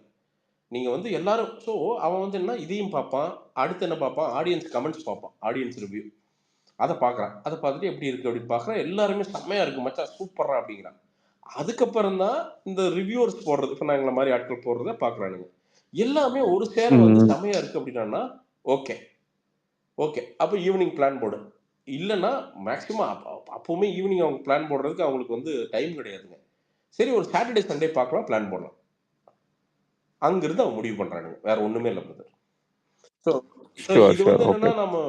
நீங்க வந்து எல்லாரும் ஸோ அவன் வந்து என்ன இதையும் பார்ப்பான், அடுத்து என்ன பார்ப்பான், ஆடியன்ஸ் கமெண்ட்ஸ் பார்ப்பான், ஆடியன்ஸ் ரிவ்யூ அதை பார்க்குறான். அதை பார்த்துட்டு எப்படி இருக்கு அப்படின்னு பார்க்குறான். எல்லாருமே செம்மையா இருக்கு மச்சா சூப்பரா அப்படிங்கிறான். அதுக்கப்புறம் தான் இந்த ரிவ்யூவர்ஸ் போடுறது, இப்போ நாங்கள மாதிரி ஆட்கள் போடுறத பார்க்குறானுங்க. எல்லாமே ஒரு சேர வந்து செம்மையா இருக்கு அப்படின்னா ஓகே ஓகே அப்போ ஈவினிங் பிளான் போடு. இல்லைன்னா மேக்ஸிமம் அப்பவுமே ஈவினிங் அவங்க பிளான் போடுறதுக்கு அவங்களுக்கு வந்து டைம் கிடையாதுங்க. சரி ஒரு சாட்டர்டே சண்டே பார்க்கலாம், பிளான் போடலாம். அங்கிருந்து அவங்க முடிவு பண்றானுங்க, வேற ஒண்ணுமே இல்லை பிரதர். ஸோ இது வந்து என்னன்னா நம்ம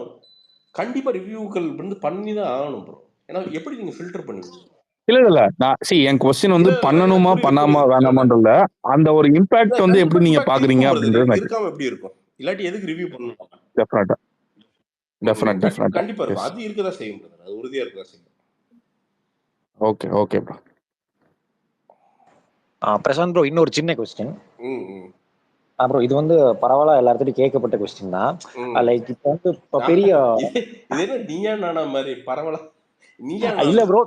கண்டிப்பா ரிவ்யூக்கள் வந்து பண்ணி தான் ஆகணும் ப்ரோ. ஏன்னா எப்படி நீங்க ஃபில்டர் பண்ணுவீங்க? இல்ல நான் என் क्वेश्चन வந்து பண்ணணுமா பண்ணாம வேணாமான்றல அந்த ஒரு இம்பாக்ட் வந்து எப்படி நீங்க பாக்குறீங்க அப்படின்றது இருக்காம எப்படி இருக்கும்? இல்லாட்டி எதுக்கு ரிவ்யூ பண்ணணும்? டெஃபினட்டா கண்டிப்பா இருக்கும். அது இருக்கதா செய்யும் பிரதர், அது உறுதியா இருக்கதா செய்யும். Okay bro. பிரசாந்த் ப்ரோ இன்னொரு சின்ன क्वेश्चन. ப்ரோ இது வந்து பரவாயில்ல எல்லார்கிட்டயும் கேட்கப்பட்ட क्वेश्चन தான். லைக் இப்போ வந்து இப்போ பெரிய இது என்ன நீயா நானா மாதிரி பரவாயில்ல நீயா இல்ல ப்ரோ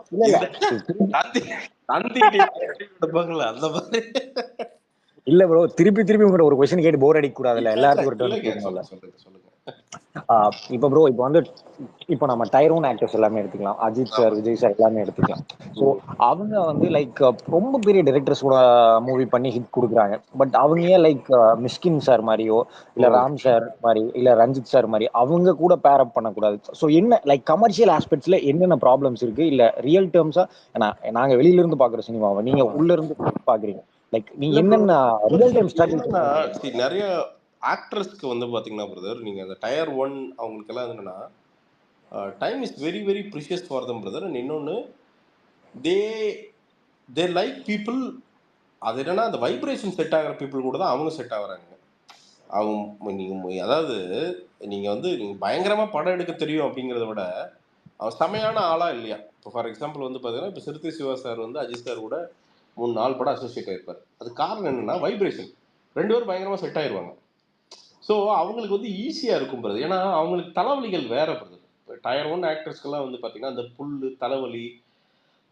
இல்ல ப்ரோ திருப்பி உங்கள்ட்ட ஒரு क्वेश्चन கேட்டு போர் அடிக்க கூடாதுல்ல, எல்லாருக்கும் ஒரு டர்ன் கொடுக்கணும்ல. இப்போ ப்ரோ இப்போ வந்து இப்போ நம்ம டயர் 1 ஆக்டர்ஸ் எல்லாமே எடுத்துக்கலாம், அஜித் சார், விஜய் சார் எல்லாமே எடுத்துக்கலாம். ஸோ அவங்க வந்து லைக் ரொம்ப பெரிய டைரக்டர்ஸ் கூட மூவி பண்ணி ஹிட் கொடுக்குறாங்க. பட் அவங்க ஏன் லைக் மிஷ்கின் சார் மாதிரியோ இல்ல ராம் சார் மாதிரி இல்ல ரஞ்சித் சார் மாதிரி அவங்க கூட பேர் அப் பண்ணக்கூடாது? ஸோ என்ன லைக் கமர்ஷியல் ஆஸ்பெக்ட்ஸ்ல என்னென்ன ப்ராப்ளம்ஸ் இருக்கு? இல்ல ரியல் டேர்ம்ஸா நாங்க வெளியில இருந்து பாக்குற சினிமாவை நீங்க உள்ள இருந்து பாக்குறீங்க, லைக் நீங்க என்னென்ன ரியல் டைம் ஸ்ட்ராட்டஜி? நிறைய ஆக்ட்ரஸ்க்கு வந்து பாத்தீங்கன்னா பிரதர், நீங்க அந்த டயர் 1 அவங்களுக்கு எல்லாம் என்னன்னா time is very very precious for them brother. And இன்னொன்று தே லைக் பீப்புள், அது என்னன்னா அந்த வைப்ரேஷன் செட் ஆகிற பீப்புள் கூட தான் அவங்க செட் ஆகுறாங்க. அவங்க நீங்கள் அதாவது நீங்கள் வந்து நீங்கள் பயங்கரமாக படம் எடுக்க தெரியும் அப்படிங்கிறத விட அவன் செமையான ஆளா இல்லையா. இப்போ ஃபார் எக்ஸாம்பிள் வந்து பார்த்தீங்கன்னா இப்போ சிறுத்தை சிவா சார் வந்து அஜித் சார் கூட 3-4 படம் அசோசியேட் ஆகிருப்பார். அது காரணம் என்னன்னா வைப்ரேஷன், 2 பேரும் பயங்கரமாக செட் ஆயிடுவாங்க. ஸோ அவங்களுக்கு வந்து ஈஸியாக இருக்கும் பிரதர். ஏன்னா அவங்களுக்கு தலைவலிகள் வேற பிரதர். டயர் 1 ஆக்டர்ஸ்க்கெல்லாம் வந்து பார்த்தீங்கன்னா அந்த புல்லு தலைவலி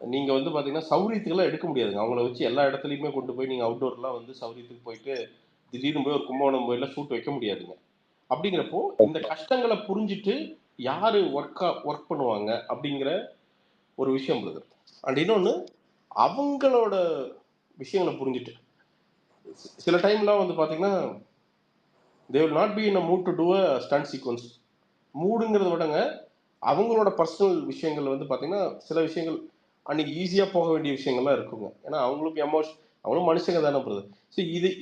நீங்கள் வந்து பார்த்தீங்கன்னா சௌரியத்துக்கெல்லாம் எடுக்க முடியாதுங்க. அவங்கள வச்சு எல்லா இடத்துலையுமே கொண்டு போய் நீங்கள் அவுட்டோர்லாம் வந்து சௌரியத்துக்கு போயிட்டு திடீர்னு போய் ஒரு கும்பகோணம் போயெல்லாம் ஷூட் வைக்க முடியாதுங்க. அப்படிங்கிறப்போ இந்த கஷ்டங்களை புரிஞ்சுட்டு யாரு ஒர்க் பண்ணுவாங்க அப்படிங்கிற ஒரு விஷயம் பிரதர். அண்ட் இன்னொன்று அவங்களோட விஷயங்களை புரிஞ்சுட்டு சில டைம்லாம் வந்து பார்த்தீங்கன்னா they will not be in a mood to do a stunt sequence. மூடுங்கிறத விடங்க அவங்களோட பர்சனல் விஷயங்கள் வந்து பார்த்தீங்கன்னா சில விஷயங்கள் அன்னைக்கு ஈஸியாக போக வேண்டிய விஷயங்கள்லாம் இருக்குங்க. ஏன்னா அவங்களுக்கு அவங்களும் மனுஷங்க தானே பிரதர். ஸோ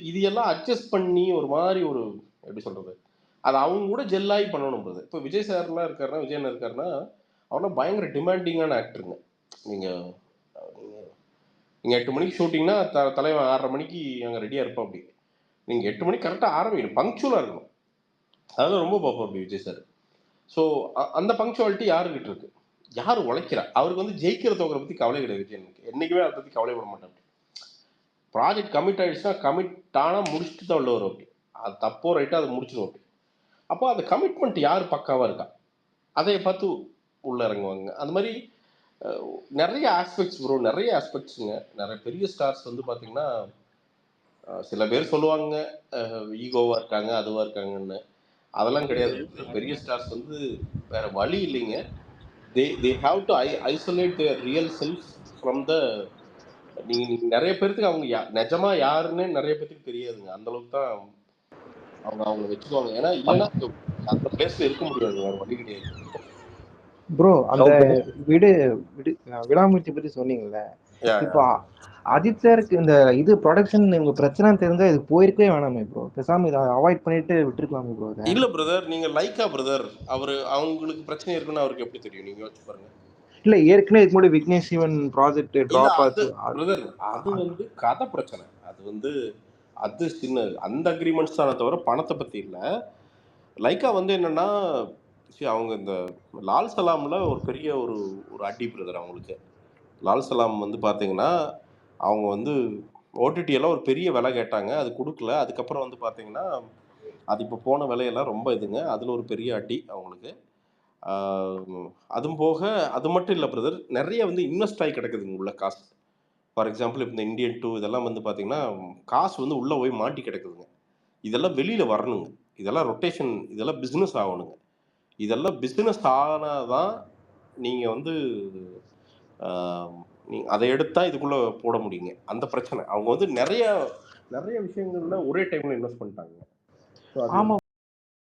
இது எல்லாம் அட்ஜஸ்ட் பண்ணி ஒரு மாதிரி ஒரு எப்படி சொல்கிறது, அது அவங்க கூட ஜெல்லாகி பண்ணணும் பிரதர். இப்போ விஜய் சார்லாம் இருக்காருன்னா, விஜயன் இருக்காருன்னா அவர்லாம் பயங்கர டிமாண்டிங்கான ஆக்டருங்க. நீங்கள் 8 மணிக்கு ஷூட்டிங்னா தலைவன் 6:30 மணிக்கு அங்கே ரெடியாக இருப்போம். அப்படி நீங்கள் 8 மணிக்கு கரெக்டாக ஆரம்பிக்கணும், பங்க்சுவலாக இருக்கணும். அதெல்லாம் ரொம்ப பார்ப்போம் அப்படி விஜய் சார். ஸோ அந்த பங்க்சுவாலிட்டி யாருக்கிட்ட இருக்கு, யார் உழைக்கிறா, அவருக்கு வந்து ஜெயிக்கிற தோக்கிற பற்றி கவலை கிடையாது விஜயனுக்கு. என்றைக்குமே அதை பற்றி கவலைப்பட மாட்டேன். ப்ராஜெக்ட் கமிட் ஆகிடுச்சுன்னா கமிட் ஆனால் முடிச்சுட்டு தான் உள்ள வரும். அப்படி அது தப்போ ரைட்டாக அதை முடிச்சிடும். அப்படி அப்போ அந்த கமிட்மெண்ட் யார் பக்காவாக இருக்கா அதை பார்த்து உள்ள இறங்குவாங்க. அந்த மாதிரி நிறைய ஆஸ்பெக்ட்ஸ் ப்ரோ, நிறைய ஆஸ்பெக்ட்ஸுங்க. நிறைய பெரிய ஸ்டார்ஸ் வந்து பார்த்தீங்கன்னா சில பேர் சொல்லுவாங்க ஈகோவாக இருக்காங்க அதுவாக இருக்காங்கன்னு. அதெல்லாம் கிடையாது. பெரிய ஸ்டார்ஸ் வந்து வேற வழி இல்லைங்க. they have to isolate their real self from the நீங்க நிறைய பேருக்கு அவங்க நிஜமா யாருன்னு நிறைய பேருக்கு தெரியாதுங்க. அந்த அளவுக்கு தான் அவங்கள வச்சுக்குவாங்க. ஏன்னா இல்லைன்னா அந்த பிளேஸ்ல இருக்க முடியாது, வேற வழி கிடையாது. ப்ரோ அந்த ஓகே. விடு விடு விடாமுயற்சி பத்தி சொன்னீங்கல்ல, இப்போ அஜித் சாருக்கு இந்த இது ப்ரொடக்ஷன் இவங்க பிரச்சனை தெரிஞ்சா இது போயிருக்கவே வேணாமே ப்ரோ, பேசாம இதை அவாய்ட் பண்ணிட்டு விட்டுருக்கலாமே ப்ரோ. இல்ல பிரதர், நீங்க லைக்கா பிரதர், அவங்களுக்கு பிரச்சனை இருக்குன்னு அவருக்கு எப்படி தெரியும்? நீங்க யோசிச்சு பாருங்க. இல்ல ஏற்கனவே இதுக்கு முன்னாடி விக்னேஷ் சிவன் ப்ராஜெக்ட் டிராப் ஆச்சு பிரதர், அது கதை பிரச்சனை. அது சின்ன அந்த அக்ரிமெண்ட்ஸ் தானே தவிர பணத்தை பத்தி இல்ல. லைக்கா என்னன்னா, அவங்க இந்த லால் சலாம்ல ஒரு பெரிய ஒரு அடி பிரதர் அவங்களுக்கு. லால் சலாம் பாத்தீங்கன்னா அவங்க ஓடிடி எல்லாம் ஒரு பெரிய விலை கேட்டாங்க, அது கொடுக்கல. அதுக்கப்புறம் பாத்தீங்கன்னா அது இப்போ போன விலையெல்லாம் ரொம்ப இதுங்க, அதுல ஒரு பெரிய அடி அவங்களுக்கு. அதுவும் போக அது மட்டும் இல்லை பிரதர், நிறைய இன்வெஸ்ட் ஆகி கிடக்குதுங்க உள்ள காசு. ஃபார் எக்ஸாம்பிள் இப்போ இந்த இந்தியன் 2 இதெல்லாம் பார்த்தீங்கன்னா காசு உள்ளே போய் மாட்டி கிடக்குதுங்க. இதெல்லாம் வெளியில் வரணுங்க, இதெல்லாம் ரொட்டேஷன், இதெல்லாம் பிஸ்னஸ் ஆகணுங்க. இதெல்லாம் பிஸ்னஸ் ஆனாதான் நீங்கள் நீங்கள் அதை எடுத்தா இதுக்குள்ளே போட முடியுங்க. அந்த பிரச்சனை அவங்க நிறைய நிறைய விஷயங்கள்ல ஒரே டைமில் இன்வெஸ்ட் பண்ணிட்டாங்க. ஆமா